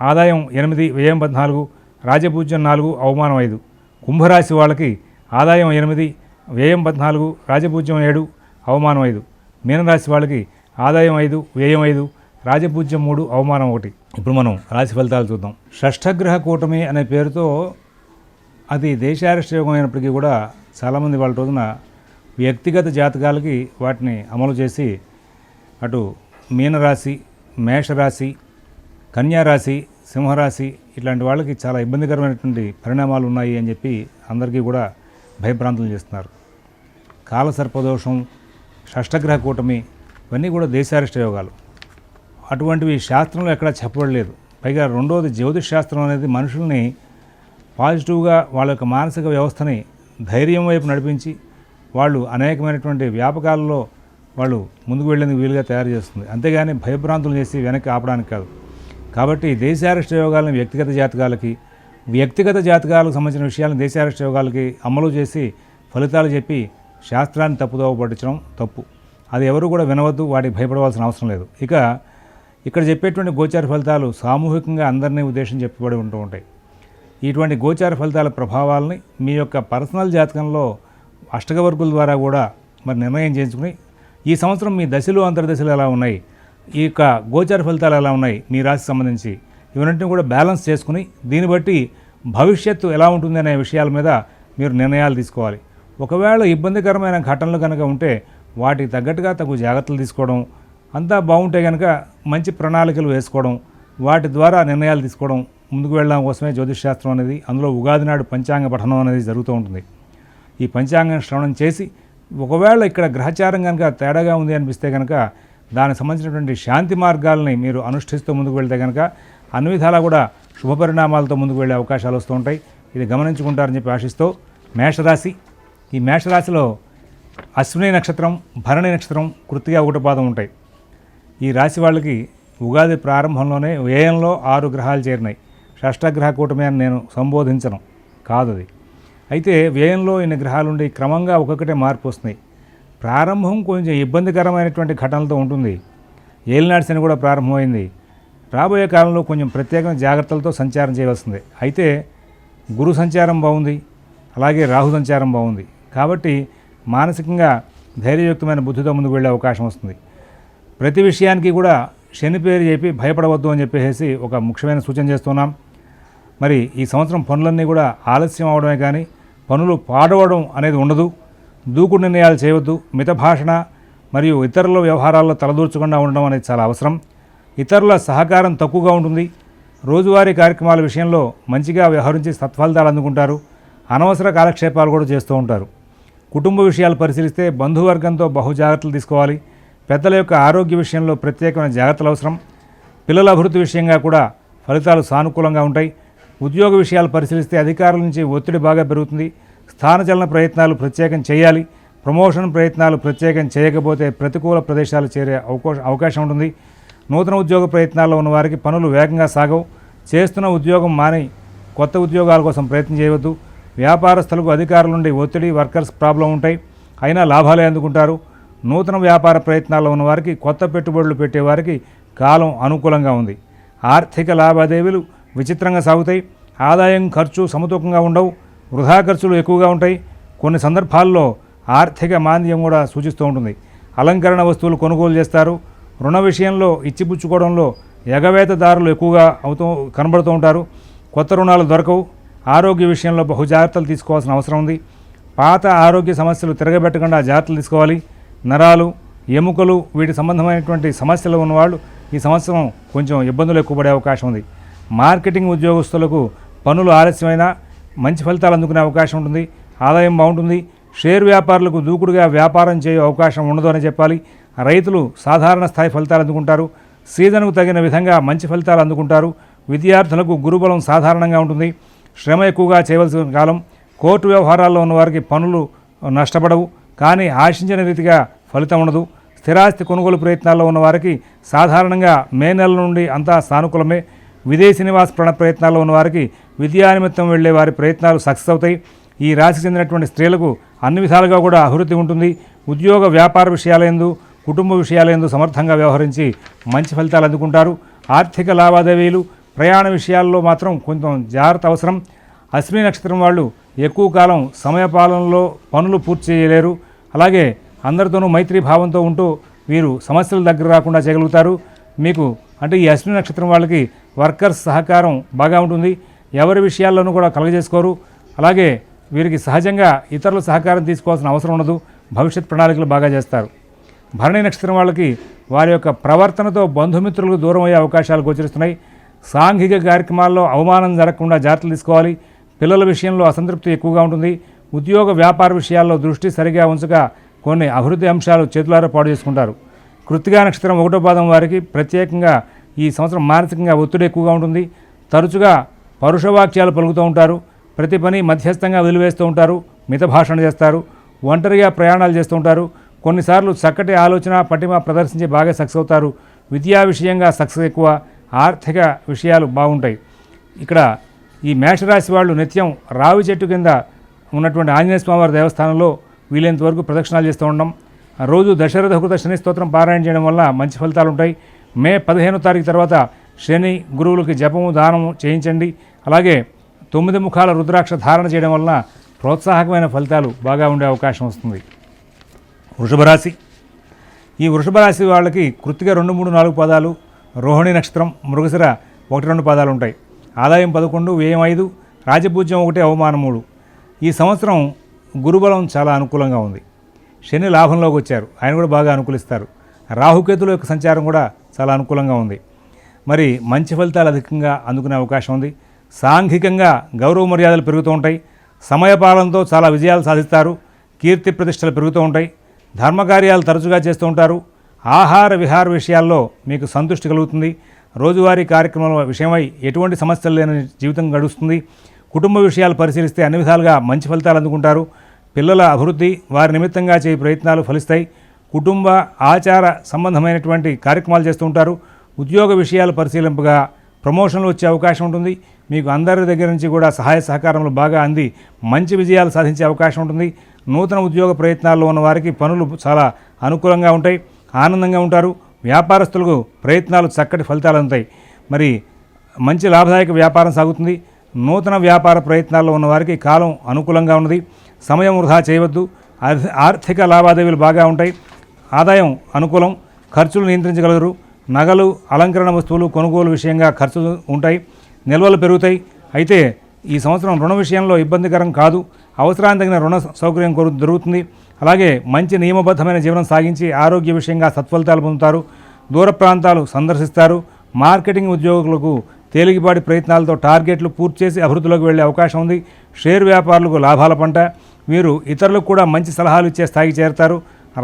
ఆదాయం 8, వ్యయం 14, రాజపూజ్యం 4, అవమానం 5. కుంభరాశి వాళ్ళకి ఆదాయం 8, వ్యయం 14, రాజపూజ్యం 7, అవమానం 5. మీనరాశి వాళ్ళకి ఆదాయం 5, వ్యయం 5, రాజపూజ్యం 3, అవమానం 1. ఇప్పుడు మనం రాశి ఫలితాలు చూద్దాం. షష్ఠగ్రహ కూటమి అనే పేరుతో అది దేశారిష్టయోగం అయినప్పటికీ కూడా చాలామంది వాళ్ళ రోజున వ్యక్తిగత జాతకాలకి వాటిని అమలు చేసి అటు మీనరాశి, మేషరాశి, కన్యారాశి, సింహరాశి ఇట్లాంటి వాళ్ళకి చాలా ఇబ్బందికరమైనటువంటి పరిణామాలు ఉన్నాయి అని చెప్పి అందరికీ కూడా భయభ్రాంతులు చేస్తున్నారు. కాలసర్పదోషం, షష్ఠగ్రహ కూటమి ఇవన్నీ కూడా దేశారిష్ట యోగాలు. అటువంటివి శాస్త్రంలో ఎక్కడా చెప్పబడలేదు. పైగా రెండోది జ్యోతిష్ శాస్త్రం అనేది మనుషుల్ని పాజిటివ్గా వాళ్ళ యొక్క మానసిక వ్యవస్థని ధైర్యం వైపు నడిపించి వాళ్ళు అనేకమైనటువంటి వ్యాపకాలలో వాళ్ళు ముందుకు వెళ్ళేందుకు వీలుగా తయారు చేస్తుంది. అంతేగాని భయభ్రాంతులు చేసి వెనక్కి ఆపడానికి కాదు. కాబట్టి దేశారిష్ట యోగాలను వ్యక్తిగత జాతకాలకు సంబంధించిన విషయాలను దేశారిష్ట యోగాలకి అమలు చేసి ఫలితాలు చెప్పి శాస్త్రాన్ని తప్పుదోవ పట్టించడం తప్పు. అది ఎవరు కూడా వినవద్దు, వాటికి భయపడవలసిన అవసరం లేదు. ఇక ఇక్కడ చెప్పేటువంటి గోచార ఫలితాలు సామూహికంగా అందరినీ ఉద్దేశించి చెప్పబడి ఉంటూ ఉంటాయి. ఇటువంటి గోచార ఫలితాల ప్రభావాలని మీ యొక్క పర్సనల్ జాతకంలో అష్టకవర్గుల ద్వారా కూడా మరి నిర్ణయం చేసుకుని ఈ సంవత్సరం మీ దశలు అంతర్దశలు ఎలా ఉన్నాయి, ఈ యొక్క గోచార ఫలితాలు ఎలా ఉన్నాయి మీ రాశికి సంబంధించి ఇవన్నింటినీ కూడా బ్యాలెన్స్ చేసుకుని దీన్ని బట్టి భవిష్యత్తు ఎలా ఉంటుంది అనే విషయాల మీద మీరు నిర్ణయాలు తీసుకోవాలి. ఒకవేళ ఇబ్బందికరమైన ఘటనలు కనుక ఉంటే వాటికి తగ్గట్టుగా తగు జాగ్రత్తలు తీసుకోవడం, అంతా బాగుంటే కనుక మంచి ప్రణాళికలు వేసుకోవడం, వాటి ద్వారా నిర్ణయాలు తీసుకోవడం ముందుకు వెళ్ళడం కోసమే జ్యోతిష్ శాస్త్రం అనేది. అందులో ఉగాది నాడు పంచాంగ పఠనం అనేది జరుగుతూ ఉంటుంది. ఈ పంచాంగం శ్రవణం చేసి ఒకవేళ ఇక్కడ గ్రహచారం కనుక తేడాగా ఉంది అనిపిస్తే కనుక దానికి సంబంధించినటువంటి శాంతి మార్గాలని మీరు అనుష్ఠిస్తూ ముందుకు వెళ్తే కనుక అన్ని విధాలా కూడా శుభ పరిణామాలతో ముందుకు వెళ్ళే అవకాశాలు వస్తూ ఉంటాయి. ఇది గమనించుకుంటారని చెప్పి ఆశిస్తూ మేషరాశి, ఈ మేషరాశిలో అశ్విని నక్షత్రం, భరణి నక్షత్రం, కృత్తిక, ఒకటి పాదం ఉంటాయి. ఈ రాశి వాళ్ళకి ఉగాది ప్రారంభంలోనే వ్యయంలో 6 గ్రహాలు చేరినాయి. షష్ఠగ్రహ కూటమి అని నేను సంబోధించను కాదు అది. అయితే వ్యయంలో ఇన్ని గ్రహాలు ఉండి క్రమంగా ఒక్కొక్కటే మార్పు వస్తున్నాయి. ప్రారంభం కొంచెం ఇబ్బందికరమైనటువంటి ఘటనలతో ఉంటుంది. ఏలినాటి శని కూడా ప్రారంభమైంది. రాబోయే కాలంలో కొంచెం ప్రత్యేకమైన జాగ్రత్తలతో సంచారం చేయవలసిందే. అయితే గురు సంచారం బాగుంది, అలాగే రాహు సంచారం బాగుంది. కాబట్టి మానసికంగా ధైర్యయుక్తమైన బుద్ధితో ముందుకు వెళ్ళే అవకాశం వస్తుంది. ప్రతి విషయానికి కూడా శని పేరు చెప్పి భయపడవద్దు అని చెప్పేసి ఒక ముఖ్యమైన సూచన చేస్తున్నాం. మరి ఈ సంవత్సరం పనులన్నీ కూడా ఆలస్యం అవడమే కానీ పనులు పాడవడం అనేది ఉండదు. దూకుడు నిర్ణయాలు చేయవద్దు. మిత భాషణ మరియు ఇతరుల వ్యవహారాల్లో తలదూర్చకుండా ఉండడం అనేది చాలా అవసరం. ఇతరుల సహకారం తక్కువగా ఉంటుంది. రోజువారీ కార్యక్రమాల విషయంలో మంచిగా వ్యవహరించి సత్ఫలితాలు అందుకుంటారు. అనవసర కాలక్షేపాలు కూడా చేస్తూ ఉంటారు. కుటుంబ విషయాలు పరిశీలిస్తే బంధువర్గంతో బహు జాగ్రత్తలు తీసుకోవాలి. పెద్దల యొక్క ఆరోగ్య విషయంలో ప్రత్యేకమైన జాగ్రత్తలు అవసరం. పిల్లల అభివృద్ధి విషయంగా కూడా ఫలితాలు సానుకూలంగా ఉంటాయి. ఉద్యోగ విషయాలు పరిశీలిస్తే అధికారుల నుంచి ఒత్తిడి బాగా పెరుగుతుంది. స్థానచలన ప్రయత్నాలు ప్రత్యేకం చేయాలి. ప్రమోషన్ ప్రయత్నాలు ప్రత్యేకం చేయకపోతే ప్రతికూల ప్రదేశాలు చేరే అవకాశం ఉంటుంది. నూతన ఉద్యోగ ప్రయత్నాల్లో ఉన్న వారికి పనులు వేగంగా సాగవు. చేస్తున్న ఉద్యోగం మాని కొత్త ఉద్యోగాల కోసం ప్రయత్నం చేయవద్దు. వ్యాపారస్తులకు అధికారుల నుండి ఒత్తిడి, వర్కర్స్ ప్రాబ్లం ఉంటాయి. అయినా లాభాలే అందుకుంటారు. నూతన వ్యాపార ప్రయత్నాల్లో ఉన్నవారికి, కొత్త పెట్టుబడులు పెట్టేవారికి కాలం అనుకూలంగా ఉంది. ఆర్థిక లావాదేవీలు విచిత్రంగా సాగుతాయి. ఆదాయం, ఖర్చు సమతూకంగా ఉండవు. వృధా ఖర్చులు ఎక్కువగా ఉంటాయి. కొన్ని సందర్భాల్లో ఆర్థిక మాంద్యం కూడా సూచిస్తూ ఉంటుంది. అలంకరణ వస్తువులు కొనుగోలు చేస్తారు. రుణ విషయంలో ఇచ్చిపుచ్చుకోవడంలో ఎగవేతదారులు ఎక్కువగా కనబడుతూ ఉంటారు. కొత్త రుణాలు దొరకవు. ఆరోగ్య విషయంలో బహు జాగ్రత్తలు తీసుకోవాల్సిన అవసరం ఉంది. పాత ఆరోగ్య సమస్యలు తిరగబెట్టకుండా జాగ్రత్తలు తీసుకోవాలి. నరాలు, ఎముకలు వీటి సంబంధమైనటువంటి సమస్యలు ఉన్నవాళ్ళు ఈ సంవత్సరం కొంచెం ఇబ్బందులు ఎక్కువ పడే అవకాశం ఉంది. మార్కెటింగ్ ఉద్యోగస్తులకు పనులు ఆలస్యమైనా మంచి ఫలితాలు అందుకునే అవకాశం ఉంటుంది. ఆదాయం బాగుంటుంది. షేర్ వ్యాపారులకు దూకుడుగా వ్యాపారం చేయే అవకాశం ఉండదు అని చెప్పాలి. రైతులు సాధారణ స్థాయి ఫలితాలు అందుకుంటారు. సీజన్కు తగిన విధంగా మంచి ఫలితాలు అందుకుంటారు. విద్యార్థులకు గురుబలం సాధారణంగా ఉంటుంది. శ్రమ ఎక్కువగా చేయవలసిన కాలం. కోర్టు వ్యవహారాల్లో ఉన్నవారికి పనులు నష్టపడవు, కానీ ఆశించిన రీతిగా ఫలితం ఉండదు. స్థిరాస్తి కొనుగోలు ప్రయత్నాల్లో ఉన్నవారికి సాధారణంగా మే నెల నుండి అంతా సానుకూలమే. విదేశీ నివాస ప్రయత్నాల్లో ఉన్న వారికి విద్యా నిమిత్తం వెళ్లే వారి ప్రయత్నాలు సక్సెస్ అవుతాయి. ఈ రాశికి చెందినటువంటి స్త్రీలకు అన్ని విధాలుగా కూడా అభివృద్ధి ఉంటుంది. ఉద్యోగ వ్యాపార విషయాలందు, కుటుంబ విషయాలందు సమర్థంగా వ్యవహరించి మంచి ఫలితాలు అందుకుంటారు. ఆర్థిక లావాదేవీలు, ప్రయాణ విషయాల్లో మాత్రం కొంచెం జాగ్రత్త అవసరం. అశ్విని నక్షత్రం వాళ్ళు ఎక్కువ కాలం సమయపాలనలో పనులు పూర్తి చేయలేరు. అలాగే అందరితోనూ మైత్రీ భావంతో ఉంటూ వీరు సమస్యల దగ్గర రాకుండా చేయగలుగుతారు. మీకు అంటే ఈ అశ్విని నక్షత్రం వాళ్ళకి వర్కర్స్ సహకారం బాగా ఉంటుంది. ఎవరి విషయాల్లోనూ కూడా కలగజేసుకోరు. అలాగే వీరికి సహజంగా ఇతరుల సహకారం తీసుకోవాల్సిన అవసరం ఉండదు. భవిష్యత్ ప్రణాళికలు బాగా చేస్తారు. భరణి నక్షత్రం వాళ్ళకి వారి యొక్క ప్రవర్తనతో బంధుమిత్రులకు దూరం అయ్యే అవకాశాలు గోచరిస్తున్నాయి. సాంఘిక కార్యక్రమాల్లో అవమానం జరగకుండా జాగ్రత్తలు తీసుకోవాలి. పిల్లల విషయంలో అసంతృప్తి ఎక్కువగా ఉంటుంది. ఉద్యోగ వ్యాపార విషయాల్లో దృష్టి సరిగా ఉంచక కొన్ని అభివృద్ధి అంశాలు చేతులారా పాడు చేసుకుంటారు. కృత్తికా నక్షత్రం 1వ పాదం వారికి ప్రత్యేకంగా ఈ సంవత్సరం మానసికంగా ఒత్తిడి ఎక్కువగా ఉంటుంది. తరచుగా పరుషవాక్యాలు పలుకుతూ ఉంటారు. ప్రతి పని మధ్యస్థంగా వదిలివేస్తూ ఉంటారు. మితభాషణ చేస్తారు. ఒంటరిగా ప్రయాణాలు చేస్తూ ఉంటారు. కొన్నిసార్లు చక్కటి ఆలోచన పటిమ ప్రదర్శించి బాగా సక్సెస్ అవుతారు. విద్యా విషయంగా సక్సెస్ ఎక్కువ. ఆర్థిక విషయాలు బాగుంటాయి. ఇక్కడ ఈ మేషరాశి వాళ్ళు నిత్యం రావి చెట్టు కింద ఉన్నటువంటి ఆంజనేయ స్వామివారి దేవస్థానంలో వీలైనంత వరకు ప్రదక్షిణాలు చేస్తూ ఉండడం, రోజు దశరథకృత శని స్తోత్రం పారాయణ చేయడం వల్ల మంచి ఫలితాలు ఉంటాయి. మే 15వ తారీఖు తర్వాత శని గురువులకి జపము దానము చేయించండి. అలాగే 9 ముఖాల రుద్రాక్ష ధారణ చేయడం వలన ప్రోత్సాహకమైన ఫలితాలు బాగా ఉండే అవకాశం వస్తుంది. వృషభ రాశి. ఈ వృషభ రాశి వాళ్ళకి కృత్తిక 2, 3, 4 పాదాలు, రోహిణి నక్షత్రం, మృగశిర 1, 2 పాదాలు ఉంటాయి. ఆదాయం 11, వ్యయం 5, రాజపూజ్యం 1, అవమానం 3. ఈ సంవత్సరం గురుబలం చాలా అనుకూలంగా ఉంది. శని లాభంలోకి వచ్చారు, ఆయన కూడా బాగా అనుకూలిస్తారు. రాహుకేతుల యొక్క సంచారం కూడా చాలా అనుకూలంగా ఉంది. మరి మంచి ఫలితాలు అధికంగా అందుకునే అవకాశం ఉంది. సాంఘికంగా గౌరవ మర్యాదలు పెరుగుతూ ఉంటాయి. సమయపాలనతో చాలా విజయాలు సాధిస్తారు. కీర్తి ప్రతిష్టలు పెరుగుతూ ఉంటాయి. ధర్మకార్యాలు తరచుగా చేస్తూ ఉంటారు. ఆహార విహార విషయాల్లో మీకు సంతృష్టి కలుగుతుంది. రోజువారీ కార్యక్రమాల విషయమై ఎటువంటి సమస్యలు లేని జీవితం గడుస్తుంది. కుటుంబ విషయాలు పరిశీలిస్తే అన్ని విధాలుగా మంచి ఫలితాలు అందుకుంటారు. పిల్లల అభివృద్ధి, వారి నిమిత్తంగా చేయ ప్రయత్నాలు ఫలిస్తాయి. కుటుంబ ఆచార సంబంధమైనటువంటి కార్యక్రమాలు చేస్తూ ఉంటారు. ఉద్యోగ విషయాలు పరిశీలింపగా ప్రమోషన్లు వచ్చే అవకాశం ఉంటుంది. మీకు అందరి దగ్గర నుంచి కూడా సహాయ సహకారములు బాగా అంది మంచి విజయాలు సాధించే అవకాశం ఉంటుంది. నూతన ఉద్యోగ ప్రయత్నాల్లో ఉన్న వారికి పనులు చాలా అనుకూలంగా ఉంటాయి. ఆనందంగా ఉంటారు. వ్యాపారస్తులకు ప్రయత్నాలు చక్కటి ఫలితాలు అందుతాయి. మరి మంచి లాభదాయక వ్యాపారం సాగుతుంది. నూతన వ్యాపార ప్రయత్నాల్లో ఉన్న వారికి కాలం అనుకూలంగా ఉన్నది. సమయం వృధా చేయవద్దు. ఆర్థిక లావాదేవీలు బాగా ఉంటాయి. ఆదాయం అనుకూలం. ఖర్చులు నియంత్రించగలరు. నగలు, అలంకరణ వస్తువులు కొనుగోలు విషయంగా ఖర్చులు ఉంటాయి. నిల్వలు పెరుగుతాయి. అయితే ఈ సంవత్సరం రుణ విషయంలో ఇబ్బందికరం కాదు. అవసరానికి తగిన రుణ సౌకర్యం దొరుకుతుంది. అలాగే మంచి నియమబద్ధమైన జీవనం సాగించి ఆరోగ్య విషయంగా సత్ఫలితాలు పొందుతారు. దూర ప్రాంతాలు సందర్శిస్తారు. మార్కెటింగ్ ఉద్యోగులకు తేలికపాటి ప్రయత్నాలతో టార్గెట్లు పూర్తి చేసి అభివృద్ధిలోకి వెళ్లే అవకాశం ఉంది. షేర్ వ్యాపారులకు లాభాల పంట. వీరు ఇతరులకు కూడా మంచి సలహాలు ఇచ్చే స్థాయికి చేరుతారు.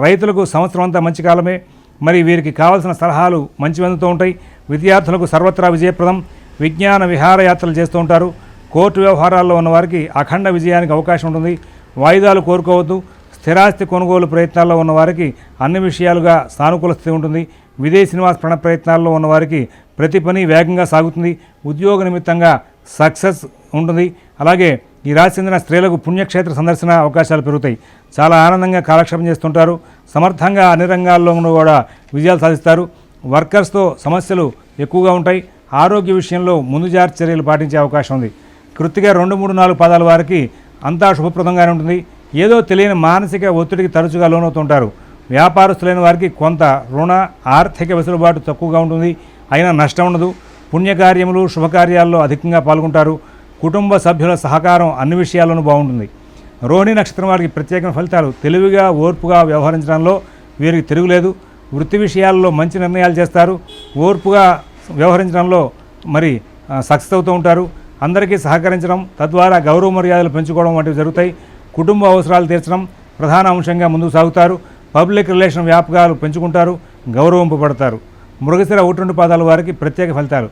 రైతులకు సంవత్సరం అంతా మంచి కాలమే. మరి వీరికి కావాల్సిన సలహాలు మంచివి అందుతూ ఉంటాయి. విద్యార్థులకు సర్వత్రా విజయప్రదం. విజ్ఞాన విహారయాత్రలు చేస్తూ ఉంటారు. కోర్టు వ్యవహారాల్లో ఉన్నవారికి అఖండ విజయానికి అవకాశం ఉంటుంది. వాయిదాలు కోరుకోవద్దు. స్థిరాస్తి కొనుగోలు ప్రయత్నాల్లో ఉన్నవారికి అన్ని విషయాలుగా సానుకూల స్థితి ఉంటుంది. విదేశీ నివాస ప్రయత్నాల్లో ఉన్నవారికి ప్రతి పని వేగంగా సాగుతుంది. ఉద్యోగ నిమిత్తంగా సక్సెస్ ఉంటుంది. అలాగే ఈ రాశి చెందిన స్త్రీలకు పుణ్యక్షేత్ర సందర్శన అవకాశాలు పెరుగుతాయి. చాలా ఆనందంగా కాలక్షేపం చేస్తుంటారు. సమర్థంగా అన్ని రంగాల్లోనూ కూడా విజయాలు సాధిస్తారు. వర్కర్స్తో సమస్యలు ఎక్కువగా ఉంటాయి. ఆరోగ్య విషయంలో ముందు జాగ్రత్త చర్యలు పాటించే అవకాశం ఉంది. కృత్తిక 2, 3, 4 పాదాల వారికి అంతా శుభప్రదంగానే ఉంటుంది. ఏదో తెలియని మానసిక ఒత్తిడికి తరచుగా లోనవుతుంటారు. వ్యాపారస్తులైన వారికి కొంత రుణ ఆర్థిక వెసులుబాటు తక్కువగా ఉంటుంది. అయినా నష్టం ఉండదు. పుణ్యకార్యములు, శుభకార్యాల్లో అధికంగా పాల్గొంటారు. కుటుంబ సభ్యుల సహకారం అన్ని విషయాల్లోనూ బాగుంటుంది. రోహిణి నక్షత్రం వారికి ప్రత్యేకమైన ఫలితాలు. తెలివిగా, ఓర్పుగా వ్యవహరించడంలో వీరికి తిరుగులేదు. వృత్తి విషయాల్లో మంచి నిర్ణయాలు చేస్తారు. ఓర్పుగా వ్యవహరించడంలో మరి సక్సెస్ అవుతూ ఉంటారు. అందరికీ సహకరించడం, తద్వారా గౌరవ మర్యాదలు పెంచుకోవడం వంటివి జరుగుతాయి. కుటుంబ అవసరాలు తీర్చడం ప్రధాన అంశంగా ముందుకు సాగుతారు. పబ్లిక్ రిలేషన్ వ్యాపకాలు పెంచుకుంటారు. గౌరవింపబడతారు. మృగశిర 1, 2 పాదాల వారికి ప్రత్యేక ఫలితాలు.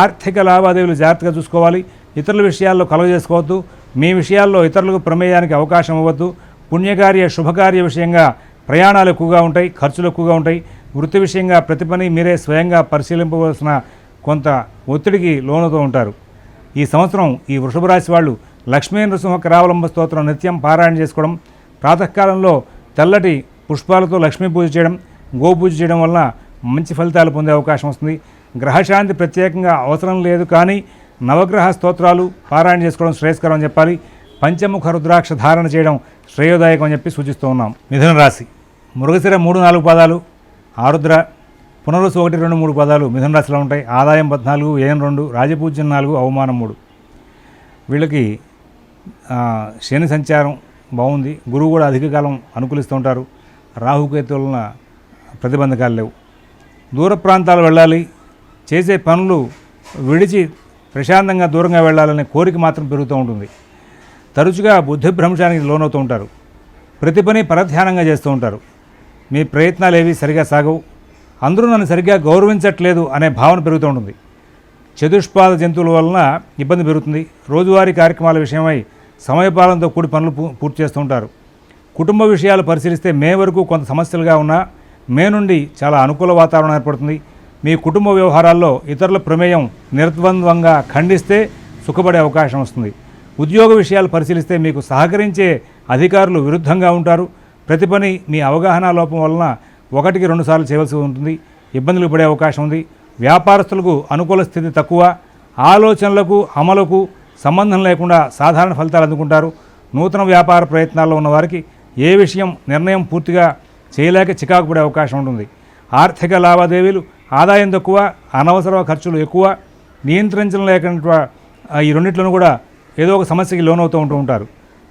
ఆర్థిక లావాదేవీలు జాగ్రత్తగా చూసుకోవాలి. ఇతరుల విషయాల్లో కలవ చేసుకోవద్దు. మీ విషయాల్లో ఇతరులకు ప్రమేయానికి అవకాశం ఇవ్వద్దు. పుణ్యకార్య, శుభకార్య విషయంగా ప్రయాణాలు ఎక్కువగా ఉంటాయి. ఖర్చులు ఎక్కువగా ఉంటాయి. వృత్తి విషయంగా ప్రతి పని మీరే స్వయంగా పరిశీలింపవలసిన కొంత ఒత్తిడికి లోనవుతూ ఉంటారు. ఈ సంవత్సరం ఈ వృషభ రాశి వాళ్ళు లక్ష్మీ నృసింహ కరావలంబ స్తోత్రం నిత్యం పారాయణ చేసుకోవడం, ప్రాతకాలంలో తెల్లటి పుష్పాలతో లక్ష్మీ పూజ చేయడం, గోపూజ చేయడం వలన మంచి ఫలితాలు పొందే అవకాశం వస్తుంది. గ్రహశాంతి ప్రత్యేకంగా అవసరం లేదు, కానీ నవగ్రహ స్తోత్రాలు పారాయణ చేసుకోవడం శ్రేయస్కరం అని చెప్పాలి. పంచముఖ రుద్రాక్ష ధారణ చేయడం శ్రేయోదాయకం అని చెప్పి సూచిస్తూ ఉన్నాం. మిథున రాశి మృగశిర 3-4 పాదాలు, ఆరుద్ర, పునరుసు 1-2-3 పాదాలు మిథున రాశిలో ఉంటాయి. ఆదాయం 14, వ్యయం 2, రాజపూజ్యం 4, అవమానం 3. వీళ్ళకి శని సంచారం బాగుంది. గురువు కూడా అధిక కాలం అనుకూలిస్తూ ఉంటారు. రాహుకేతువుల వలన ప్రతిబంధకాలు లేవు. దూర ప్రాంతాలు వెళ్ళాలి, చేసే పనులు విడిచి ప్రశాంతంగా దూరంగా వెళ్ళాలనే కోరిక మాత్రం పెరుగుతూ ఉంటుంది. తరచుగా బుద్ధిభ్రంశానికి లోనవుతూ ఉంటారు. ప్రతి పని పరధ్యానంగా చేస్తూ ఉంటారు. మీ ప్రయత్నాలు ఏవి సరిగా సాగవు. అందరూ నన్ను సరిగ్గా గౌరవించట్లేదు అనే భావన పెరుగుతూ ఉంటుంది. చతుష్పాద జంతువుల వలన ఇబ్బంది పెరుగుతుంది. రోజువారీ కార్యక్రమాల విషయమై సమయపాలనతో కూడి పనులు పూర్తి చేస్తూ ఉంటారు. కుటుంబ విషయాలు పరిశీలిస్తే మే వరకు కొంత సమస్యలుగా ఉన్నా మే నుండి చాలా అనుకూల వాతావరణం ఏర్పడుతుంది. మీ కుటుంబ వ్యవహారాల్లో ఇతరుల ప్రమేయం నిర్ద్వంద్వంగా ఖండిస్తే సుఖపడే అవకాశం వస్తుంది. ఉద్యోగ విషయాలు పరిశీలిస్తే మీకు సహకరించే అధికారులు విరుద్ధంగా ఉంటారు. ప్రతి పని మీ అవగాహన లోపం వలన 1-2 సార్లు చేయవలసి ఉంటుంది. ఇబ్బందులు పడే అవకాశం ఉంది. వ్యాపారస్తులకు అనుకూల స్థితి తక్కువ. ఆలోచనలకు అమలుకు సంబంధం లేకుండా సాధారణ ఫలితాలు అందుకుంటారు. నూతన వ్యాపార ప్రయత్నాల్లో ఉన్నవారికి ఏ విషయం నిర్ణయం పూర్తిగా చేయలేక చికాకు పడే అవకాశం ఉంటుంది. ఆర్థిక లావాదేవీలు ఆదాయం తక్కువ, అనవసర ఖర్చులు ఎక్కువ. నియంత్రించలేకుండా ఈ రెండింటిలో కూడా ఏదో ఒక సమస్యకి లోనవుతూ ఉంటారు.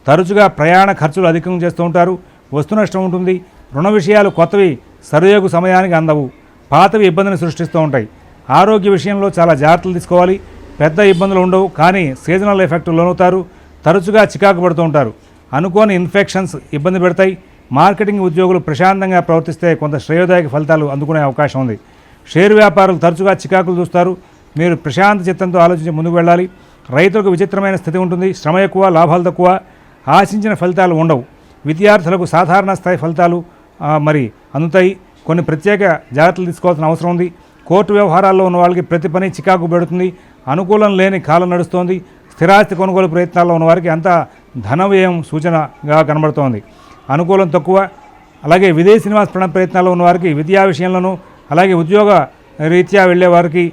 తరచుగా ప్రయాణ ఖర్చులు అధికం చేస్తూ ఉంటారు. వస్తు నష్టం ఉంటుంది. రుణ విషయాలు కొత్తవి సరియోగు సమయానికి అందవు. పాతవి ఇబ్బందిని సృష్టిస్తూ ఉంటాయి. ఆరోగ్య విషయంలో చాలా జాగ్రత్తలు తీసుకోవాలి. పెద్ద ఇబ్బందులు ఉండవు, కానీ సీజనల్ ఎఫెక్ట్ లోనవుతారు. తరచుగా చికాకు పడుతూ ఉంటారు. అనుకోని ఇన్ఫెక్షన్స్ ఇబ్బంది పెడతాయి. మార్కెటింగ్ ఉద్యోగులు ప్రశాంతంగా ప్రవర్తిస్తే కొంత శ్రేయోదాయక ఫలితాలు అందుకునే అవకాశం ఉంది. షేర్ వ్యాపారులు తరచుగా చికాకులు చూస్తారు. మీరు ప్రశాంత చిత్తంతో ఆలోచించి ముందుకు వెళ్ళాలి. రైతులకు విచిత్రమైన స్థితి ఉంటుంది. శ్రమ ఎక్కువ, లాభాలు తక్కువ. ఆశించిన ఫలితాలు ఉండవు. విద్యార్థులకు సాధారణ స్థాయి ఫలితాలు అందుతాయి. కొన్ని ప్రత్యేక జాగ్రత్తలు తీసుకోవాల్సిన అవసరం ఉంది. కోర్టు వ్యవహారాల్లో ఉన్న వాళ్ళకి ప్రతి పని చికాకు పెడుతుంది. అనుకూలం లేని కాలం నడుస్తోంది. స్థిరాస్తి కొనుగోలు ప్రయత్నాల్లో ఉన్నవారికి అంతా ధన వ్యయం సూచనగా కనబడుతోంది. అనుకూలం తక్కువ. అలాగే విదేశీ నివాస ప్రయత్నాల్లో ఉన్నవారికి విద్యా విషయంలోనూ, అలాగే ఉద్యోగ రీత్యా వెళ్ళే వారికి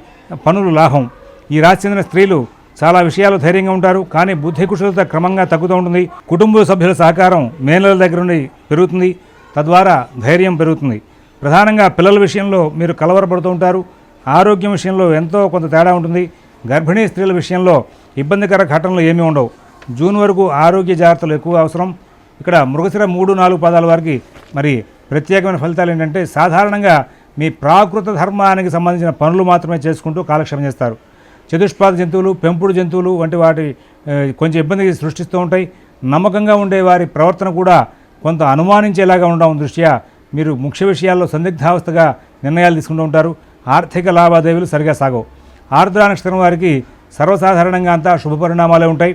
పనులు లాభం. ఈ రాశి చెందిన స్త్రీలు చాలా విషయాలు ధైర్యంగా ఉంటారు, కానీ బుద్ధి కుశలత క్రమంగా తగ్గుతూ ఉంటుంది. కుటుంబ సభ్యుల సహకారం మేనల దగ్గర నుండి పెరుగుతుంది. తద్వారా ధైర్యం పెరుగుతుంది. ప్రధానంగా పిల్లల విషయంలో మీరు కలవరపడుతూ ఉంటారు. ఆరోగ్యం విషయంలో ఎంతో కొంత తేడా ఉంటుంది. గర్భిణీ స్త్రీల విషయంలో ఇబ్బందికర ఘటనలు ఏమీ ఉండవు. జూన్ వరకు ఆరోగ్య జాగ్రత్తలు ఎక్కువ అవసరం. ఇక్కడ మృగశిర 3-4 పాదాల వారికి ప్రత్యేకమైన ఫలితాలు ఏంటంటే, సాధారణంగా మీ ప్రాకృత ధర్మానికి సంబంధించిన పనులు మాత్రమే చేసుకుంటూ కాలక్షేపం చేస్తారు. చతుష్పాద జంతువులు, పెంపుడు జంతువులు వంటి వాటి కొంచెం ఇబ్బంది సృష్టిస్తూ ఉంటాయి. నమ్మకంగా ఉండే వారి ప్రవర్తన కూడా కొంత అనుమానించేలాగా ఉండడం దృష్ట్యా మీరు ముఖ్య విషయాల్లో సందిగ్ధావస్థగా నిర్ణయాలు తీసుకుంటూ ఉంటారు. ఆర్థిక లావాదేవీలు సరిగా సాగవు. ఆర్ద్ర నక్షత్రం వారికి సర్వసాధారణంగా అంతా శుభ పరిణామాలే ఉంటాయి.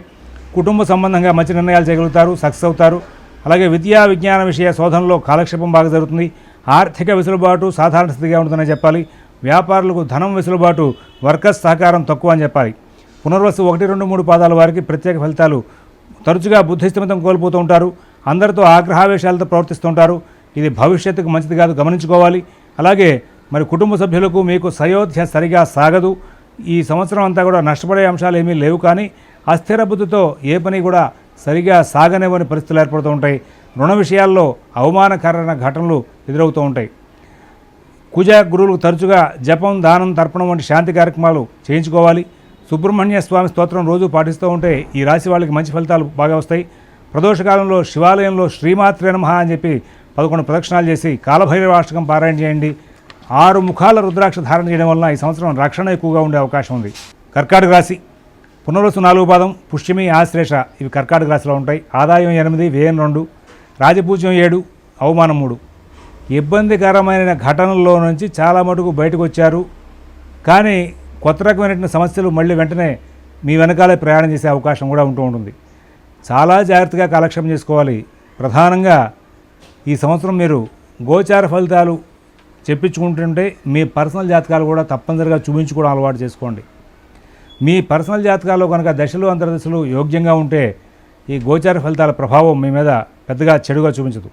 కుటుంబ సంబంధంగా మంచి నిర్ణయాలు చేయగలుగుతారు, సక్సెస్ అవుతారు. అలాగే విద్యా విజ్ఞాన విషయ శోధనలో కాలక్షేపం బాగా జరుగుతుంది. ఆర్థిక వెసులుబాటు సాధారణ స్థితిగా ఉంటుందని చెప్పాలి. వ్యాపారులకు ధనం వెసులుబాటు, వర్కర్స్ సహకారం తక్కువ అని చెప్పాలి. పునర్వసు 1-2-3 పాదాల వారికి ప్రత్యేక ఫలితాలు. తరచుగా బుద్ధిస్థిమితం కోల్పోతూ ఉంటారు. అందరితో ఆగ్రహావేశాలతో ప్రవర్తిస్తూ ఉంటారు. ఇది భవిష్యత్తుకు మంచిది కాదు, గమనించుకోవాలి. అలాగే కుటుంబ సభ్యులకు మీకు సయోధ్య సరిగా సాగదు. ఈ సంవత్సరం అంతా కూడా నష్టపడే అంశాలు ఏమీ లేవు, కానీ అస్థిర బుద్ధితో ఏ పని కూడా సరిగా సాగనివ్వని పరిస్థితులు ఏర్పడుతూ ఉంటాయి. రుణ విషయాల్లో అవమానకరమైన ఘటనలు ఎదురవుతూ ఉంటాయి. కుజ గురువులకు తరచుగా జపం, దానం, తర్పణం వంటి శాంతి కార్యక్రమాలు చేయించుకోవాలి. సుబ్రహ్మణ్య స్వామి స్తోత్రం రోజు పాటిస్తూ ఉంటే ఈ రాశి వాళ్ళకి మంచి ఫలితాలు బాగా వస్తాయి. ప్రదోషకాలంలో శివాలయంలో శ్రీమాత్రే నమః అని చెప్పి 11 ప్రదక్షిణాలు చేసి కాలభైరవాష్టకం పారాయణ చేయండి. 6 ముఖాల రుద్రాక్ష ధారణ చేయడం వలన ఈ సంవత్సరం రక్షణ ఎక్కువగా ఉండే అవకాశం ఉంది. కర్కాటక రాశి పునర్వసు 4 పాదం, పుష్యమి, ఆశ్లేష ఇవి కర్కాటక రాశిలో ఉంటాయి. ఆదాయం 8, వ్యయం 2, రాజపూజ్యం 7, అవమానం 3. ఇబ్బందికరమైన ఘటనల్లో నుంచి చాలా మటుకు బయటకు వచ్చారు, కానీ కొత్త రకమైనటువంటి సమస్యలు మళ్ళీ వెంటనే మీ వెనకాలే ప్రయాణం చేసే అవకాశం కూడా ఉంటుంది. చాలా జాగ్రత్తగా కాలక్షేపం చేసుకోవాలి. ప్రధానంగా ఈ సంవత్సరం మీరు గోచార ఫలితాలు చెప్పించుకుంటుంటే మీ పర్సనల్ జాతకాలు కూడా తప్పనిసరిగా చూపించుకోవడం అలవాటు చేసుకోండి. మీ పర్సనల్ జాతకాల్లో కనుక దశలు అంతర్దశలు యోగ్యంగా ఉంటే ఈ గోచార ఫలితాల ప్రభావం మీ మీద పెద్దగా చెడుగా చూపించదు.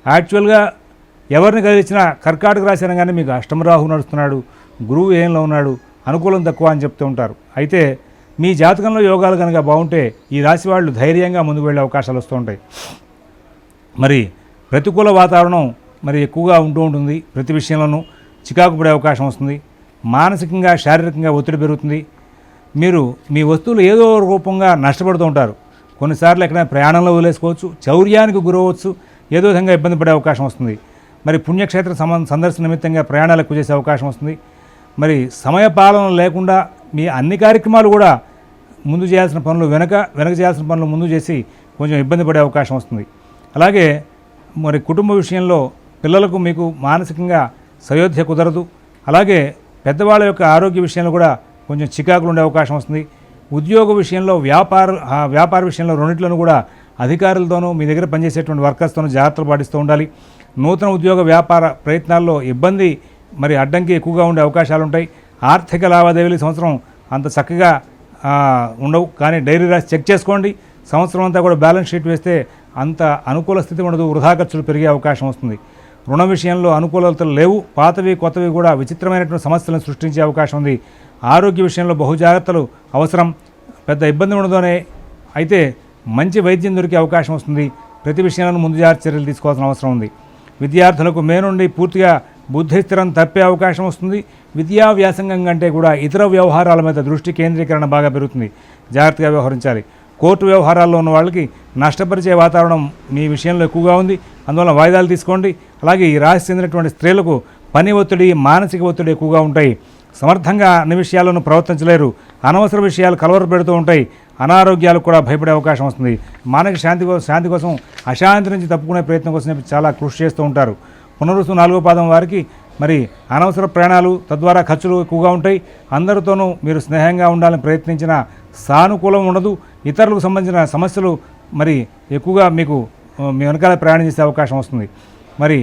యాక్చువల్గా ఎవరిని కలిసినా కర్కాటక రాశి అనగానే మీకు అష్టమరాహు నడుస్తున్నాడు, గురువు ఏంలో ఉన్నాడు, అనుకూలం తక్కువ అని చెప్తూ ఉంటారు. అయితే మీ జాతకంలో యోగాలు కనుక బాగుంటే ఈ రాశి వాళ్ళు ధైర్యంగా ముందుకు వెళ్ళే అవకాశాలు వస్తూ ఉంటాయి. మరి ప్రతికూల వాతావరణం మరి ఎక్కువగా ఉంటూ ఉంటుంది. ప్రతి విషయంలోనూ చికాకు పడే అవకాశం వస్తుంది. మానసికంగా శారీరకంగా ఒత్తిడి పెరుగుతుంది. మీరు మీ వస్తువులు ఏదో రూపంగా నష్టపడుతూ ఉంటారు. కొన్నిసార్లు ఎక్కడైనా ప్రయాణంలో వదిలేసుకోవచ్చు, చౌర్యానికి గురవచ్చు, ఏదో విధంగా ఇబ్బంది పడే అవకాశం వస్తుంది. మరి పుణ్యక్షేత్ర సందర్శన నిమిత్తంగా ప్రయాణాలు ఎక్కువ చేసే అవకాశం వస్తుంది. మరి సమయపాలన లేకుండా మీ అన్ని కార్యక్రమాలు కూడా ముందు చేయాల్సిన పనులు వెనక చేయాల్సిన పనులు ముందు చేసి కొంచెం ఇబ్బంది పడే అవకాశం వస్తుంది. అలాగే మరి కుటుంబ విషయంలో పిల్లలకు మీకు మానసికంగా సయోధ్య కుదరదు. అలాగే పెద్దవాళ్ళ యొక్క ఆరోగ్య విషయంలో కూడా కొంచెం చికాకులు ఉండే అవకాశం వస్తుంది. ఉద్యోగ విషయంలో వ్యాపార విషయంలో రెండింటిలోనూ కూడా అధికారులతోనూ మీ దగ్గర పనిచేసేటువంటి వర్కర్స్తోనూ జాగ్రత్తలు పాటిస్తూ ఉండాలి. నూతన ఉద్యోగ వ్యాపార ప్రయత్నాల్లో ఇబ్బంది మరి అడ్డంకి ఎక్కువగా ఉండే అవకాశాలు ఉంటాయి. ఆర్థిక లావాదేవీలు సంవత్సరం అంత చక్కగా ఉండవు. కానీ డైరీ రాసి చెక్ చేసుకోండి. సంవత్సరం అంతా కూడా బ్యాలెన్స్ షీట్ వేస్తే అంత అనుకూల స్థితి ఉండదు, వృధా ఖర్చులు పెరిగే అవకాశం వస్తుంది. రుణ విషయంలో అనుకూలతలు లేవు. పాతవి కొత్తవి కూడా విచిత్రమైనటువంటి సమస్యలను సృష్టించే అవకాశం ఉంది. ఆరోగ్య విషయంలో బహుజాగ్రత్తలు అవసరం. పెద్ద ఇబ్బంది ఉండదోనే అయితే మంచి వైద్యం దొరికే అవకాశం వస్తుంది. ప్రతి విషయంలో ముందు జాగ్రత్త చర్యలు తీసుకోవాల్సిన అవసరం ఉంది. విద్యార్థులకు మే నుండి పూర్తిగా బుద్ధి స్థిరం తప్పే అవకాశం వస్తుంది. విద్యా వ్యాసంగం కంటే కూడా ఇతర వ్యవహారాల మీద దృష్టి కేంద్రీకరణ బాగా పెరుగుతుంది. జాగ్రత్తగా వ్యవహరించాలి. కోర్టు వ్యవహారాల్లో ఉన్న వాళ్ళకి నష్టపరిచే వాతావరణం మీ విషయంలో ఎక్కువగా ఉంది. అందువల్ల వాయిదాలు తీసుకోండి. అలాగే ఈ రాశి చెందినటువంటి స్త్రీలకు పని ఒత్తిడి, మానసిక ఒత్తిడి ఎక్కువగా ఉంటాయి. సమర్థంగా అన్ని విషయాలను ప్రవర్తించలేరు. అనవసర విషయాలు కలవర పెడుతూ ఉంటాయి. అనారోగ్యాలకు కూడా భయపడే అవకాశం వస్తుంది. మానసిక శాంతి కోసం అశాంతి నుంచి తప్పుకునే ప్రయత్నం కోసం చాలా కృషి చేస్తూ ఉంటారు. పునరుసు 4వ పాదం వారికి మరి అనవసర ప్రయాణాలు, తద్వారా ఖర్చులు ఎక్కువగా ఉంటాయి. అందరితోనూ మీరు స్నేహంగా ఉండాలని ప్రయత్నించిన సానుకూలం ఉండదు. ఇతరులకు సంబంధించిన సమస్యలు మరి ఎక్కువగా మీకు మీ వెనకాల ప్రయాణం చేసే అవకాశం వస్తుంది. మరి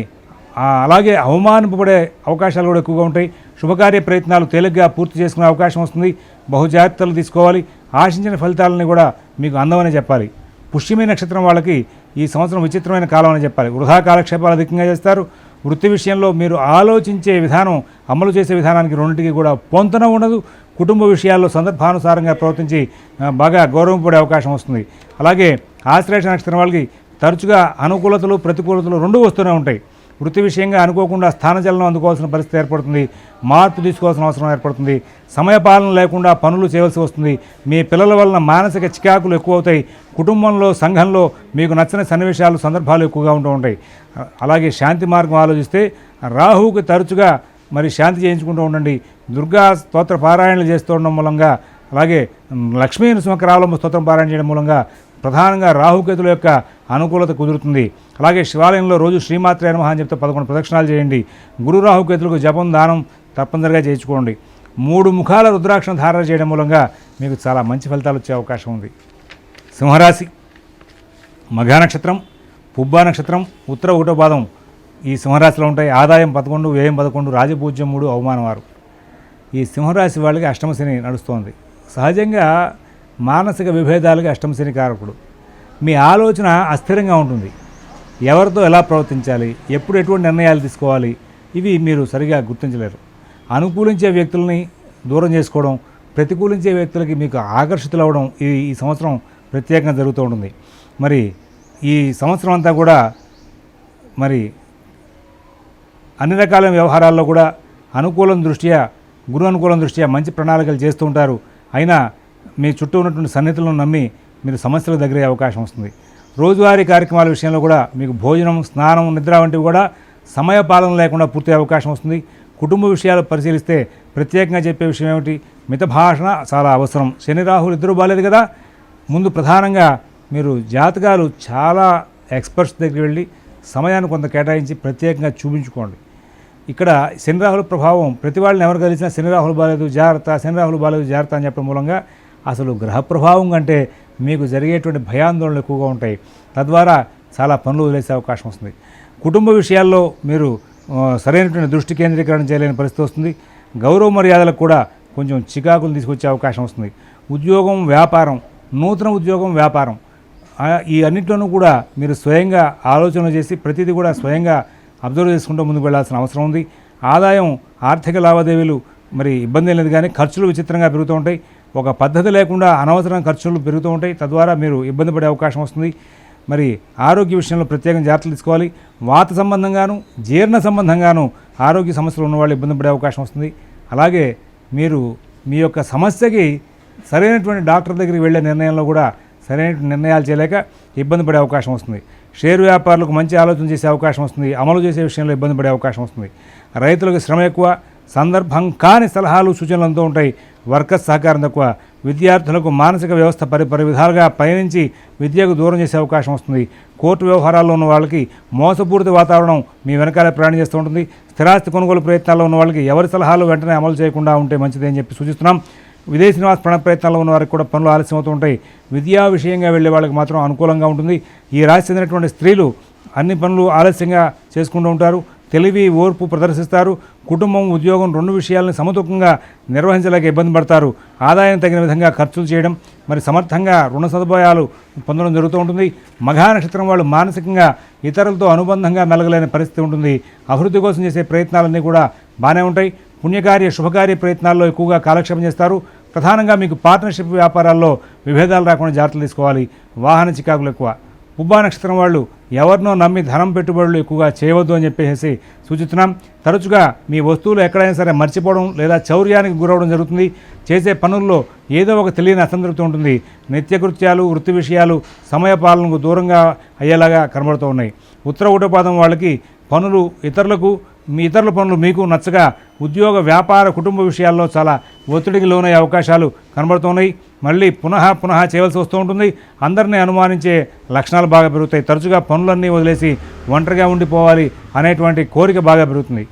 అలాగే అవమానింపబడే అవకాశాలు కూడా ఎక్కువగా ఉంటాయి. శుభకార్య ప్రయత్నాలు తేలిగ్గా పూర్తి చేసుకునే అవకాశం వస్తుంది. బహుజాగ్రత్తలు తీసుకోవాలి. ఆశించిన ఫలితాలని కూడా మీకు అందమని చెప్పాలి. పుష్యమి నక్షత్రం వాళ్ళకి ఈ సంవత్సరం విచిత్రమైన కాలం అని చెప్పాలి. వృధా కాలక్షేపాలు అధికంగా చేస్తారు. వృత్తి విషయంలో మీరు ఆలోచించే విధానం, అమలు చేసే విధానానికి రెండింటికి కూడా పొంతన ఉండదు. కుటుంబ విషయాల్లో సందర్భానుసారంగా ప్రవర్తించి బాగా గౌరవపడే అవకాశం వస్తుంది. అలాగే ఆశ్లేష నక్షత్రం వాళ్ళకి తరచుగా అనుకూలతలు, ప్రతికూలతలు రెండూ వస్తూనే ఉంటాయి. వృత్తి విషయంగా అనుకోకుండా స్థానచలనం అందుకోవాల్సిన పరిస్థితి ఏర్పడుతుంది. మార్పు తీసుకోవాల్సిన అవసరం ఏర్పడుతుంది. సమయపాలన లేకుండా పనులు చేయవలసి వస్తుంది. మీ పిల్లల వలన మానసిక చికాకులు ఎక్కువ అవుతాయి. కుటుంబంలో, సంఘంలో మీకు నచ్చని సన్నివేశాలు, సందర్భాలు ఎక్కువగా ఉంటూ ఉంటాయి. అలాగే శాంతి మార్గం ఆలోచిస్తే రాహువుకి తరచుగా మరి శాంతి చేయించుకుంటూ ఉండండి. దుర్గా స్తోత్ర పారాయణలు చేస్తూ ఉండడం మూలంగా, అలాగే లక్ష్మీ నృసింహకరావలంబ స్తోత్రం పారాయణ చేయడం మూలంగా ప్రధానంగా రాహుకేతుల యొక్క అనుకూలత కుదురుతుంది. అలాగే శివాలయంలో రోజు శ్రీమాత్రే నమః అని చెప్తే 11 ప్రదక్షిణాలు చేయండి. గురు రాహుకేతులకు జపం, దానం తప్పనిసరిగా చేయించుకోండి. 3 ముఖాల రుద్రాక్షను ధారణ చేయడం మూలంగా మీకు చాలా మంచి ఫలితాలు వచ్చే అవకాశం ఉంది. సింహరాశి మఘా నక్షత్రం, పుబ్బా నక్షత్రం, ఉత్తర 1వ పాదం ఈ సింహరాశిలో ఉంటాయి. ఆదాయం 11, వ్యయం 11, రాజపూజ్యం 3, అవమానం 6. ఈ సింహరాశి వాళ్ళకి అష్టమశని నడుస్తోంది. సహజంగా మానసిక విభేదాలకి అష్టమశని కారకుడు. మీ ఆలోచన అస్థిరంగా ఉంటుంది. ఎవరితో ఎలా ప్రవర్తించాలి, ఎప్పుడు ఎటువంటి నిర్ణయాలు తీసుకోవాలి, ఇవి మీరు సరిగా గుర్తించలేరు. అనుకూలించే వ్యక్తులని దూరం చేసుకోవడం, ప్రతికూలించే వ్యక్తులకి మీకు ఆకర్షితులు అవ్వడం ఈ సంవత్సరం ప్రత్యేకంగా జరుగుతూ ఉంటుంది. మరి ఈ సంవత్సరం అంతా కూడా మరి అన్ని రకాల వ్యవహారాల్లో కూడా అనుకూలం దృష్ట్యా, గురు అనుకూలం దృష్ట్యా మంచి ప్రణాళికలు చేస్తూ ఉంటారు. అయినా మీ చుట్టూ ఉన్నటువంటి సన్నిహితులను నమ్మి మీరు సమస్యలకు దగ్గరే అవకాశం వస్తుంది. రోజువారీ కార్యక్రమాల విషయంలో కూడా మీకు భోజనం, స్నానం, నిద్ర వంటివి కూడా సమయపాలన లేకుండా పూర్తి అవకాశం వస్తుంది. కుటుంబ విషయాలు పరిశీలిస్తే ప్రత్యేకంగా చెప్పే విషయం ఏమిటి, మిత భాషణ చాలా అవసరం. శని రాహులు ఇద్దరు బాలేదు కదా. ముందు ప్రధానంగా మీరు జాతకాలు చాలా ఎక్స్పర్ట్స్ దగ్గరికి వెళ్ళి సమయాన్ని కొంత కేటాయించి ప్రత్యేకంగా చూపించుకోండి. ఇక్కడ శని రాహుల ప్రభావం ప్రతి వాళ్ళని ఎవరు కలిసినా శని రాహులు బాలేదు జాగ్రత్త, శని రాహులు బాలేదు జాగ్రత్త అని చెప్పడం మూలంగా అసలు గ్రహ ప్రభావం కంటే మీకు జరిగేటువంటి భయాందోళనలు ఎక్కువగా ఉంటాయి. తద్వారా చాలా పనులు వదిలేసే అవకాశం వస్తుంది. కుటుంబ విషయాల్లో మీరు సరైనటువంటి దృష్టి కేంద్రీకరణ చేయలేని పరిస్థితి వస్తుంది. గౌరవ మర్యాదలకు కూడా కొంచెం చికాకులు తీసుకొచ్చే అవకాశం వస్తుంది. ఉద్యోగం, వ్యాపారం, నూతన ఉద్యోగం, వ్యాపారం ఈ అన్నింటిలోనూ కూడా మీరు స్వయంగా ఆలోచన చేసి ప్రతిదీ కూడా స్వయంగా అబ్జర్వ్ చేసుకుంటూ ముందుకు వెళ్లాల్సిన అవసరం ఉంది. ఆదాయం, ఆర్థిక లావాదేవీలు మరి ఇబ్బంది లేదు, కానీ ఖర్చులు విచిత్రంగా పెరుగుతూ ఉంటాయి. ఒక పద్ధతి లేకుండా అనవసరం ఖర్చులు పెరుగుతూ ఉంటాయి. తద్వారా మీరు ఇబ్బంది పడే అవకాశం వస్తుంది. మరి ఆరోగ్య విషయంలో ప్రత్యేకంగా జాగ్రత్తలు తీసుకోవాలి. వాత సంబంధంగాను, జీర్ణ సంబంధంగాను ఆరోగ్య సమస్యలు ఉన్నవాళ్ళు ఇబ్బంది పడే అవకాశం వస్తుంది. అలాగే మీరు మీ యొక్క సమస్యకి సరైనటువంటి డాక్టర్ దగ్గరికి వెళ్ళే నిర్ణయంలో కూడా సరైన నిర్ణయాలు చేయలేక ఇబ్బంది పడే అవకాశం వస్తుంది. షేర్ వ్యాపారులకు మంచి ఆలోచన చేసే అవకాశం వస్తుంది. అమలు చేసే విషయంలో ఇబ్బంది పడే అవకాశం వస్తుంది. రైతులకు శ్రమ ఎక్కువ, సందర్భం కాని సలహాలు, సూచనలు అంతూ ఉంటాయి. వర్కర్స్ సహకారం తక్కువ. విద్యార్థులకు మానసిక వ్యవస్థ పరి విధాలుగా పయనించి విద్యకు దూరం చేసే అవకాశం వస్తుంది. కోర్టు వ్యవహారాల్లో ఉన్న వాళ్ళకి మోసపూరిత వాతావరణం మీ వెనకాలే ప్రయాణం చేస్తూ ఉంటుంది. స్థిరాస్తి కొనుగోలు ప్రయత్నాల్లో ఉన్న వాళ్ళకి ఎవరి సలహాలు వెంటనే అమలు చేయకుండా ఉంటే మంచిది అని చెప్పి సూచిస్తున్నాం. విదేశీ నివాస ప్రయత్నాల్లో ఉన్న వారికి కూడా పనులు ఆలస్యం అవుతూ ఉంటాయి. విద్యా విషయంగా వెళ్ళే వాళ్ళకి మాత్రం అనుకూలంగా ఉంటుంది. ఈ రాశి చెందినటువంటి స్త్రీలు అన్ని పనులు ఆలస్యంగా చేసుకుంటూ ఉంటారు. తెలివి, ఓర్పు ప్రదర్శిస్తారు. కుటుంబం, ఉద్యోగం రెండు విషయాలను సమతూకంగా నిర్వహించలేక ఇబ్బంది పడతారు. ఆదాయం తగిన విధంగా ఖర్చులు చేయడం, మరి సమర్థంగా రుణ సదుపాయాలు పొందడం జరుగుతూ ఉంటుంది. మఘా నక్షత్రం వాళ్ళు మానసికంగా ఇతరులతో అనుబంధంగా మెలగలేని పరిస్థితి ఉంటుంది. అభివృద్ధి కోసం చేసే ప్రయత్నాలన్నీ కూడా బాగానే ఉంటాయి. పుణ్యకార్య, శుభకార్య ప్రయత్నాల్లో ఎక్కువగా కాలక్షేపం చేస్తారు. ప్రధానంగా మీకు పార్ట్నర్షిప్ వ్యాపారాల్లో విభేదాలు రాకుండా జాగ్రత్తలు తీసుకోవాలి. వాహన చికాకులు ఎక్కువ. పుబ్బా నక్షత్రం వాళ్ళు ఎవరినో నమ్మి ధనం పెట్టుబడులు ఎక్కువగా చేయవద్దు అని చెప్పేసి సూచిస్తున్నాం. తరచుగా మీ వస్తువులు ఎక్కడైనా సరే మర్చిపోవడం లేదా చౌర్యానికి గురవడం జరుగుతుంది. చేసే పనుల్లో ఏదో ఒక తెలియని అసంతృప్తి ఉంటుంది. నిత్యకృత్యాలు, వృత్తి విషయాలు సమయపాలనకు దూరంగా అయ్యేలాగా కనబడుతూ ఉన్నాయి. ఉత్తర ఊటపాదం వాళ్ళకి పనులు ఇతరులకు, మీ ఇతరుల పనులు మీకు నచ్చగా ఉద్యోగ, వ్యాపార, కుటుంబ విషయాల్లో చాలా ఒత్తిడికి లోనయ్యే అవకాశాలు కనబడుతున్నాయి. మళ్ళీ పునః చేయవలసి వస్తూ ఉంటుంది. అందరినీ అనుమానించే లక్షణాలు బాగా పెరుగుతాయి. తరచుగా పనులన్నీ వదిలేసి ఒంటరిగా ఉండిపోవాలి అనేటువంటి కోరిక బాగా పెరుగుతుంది.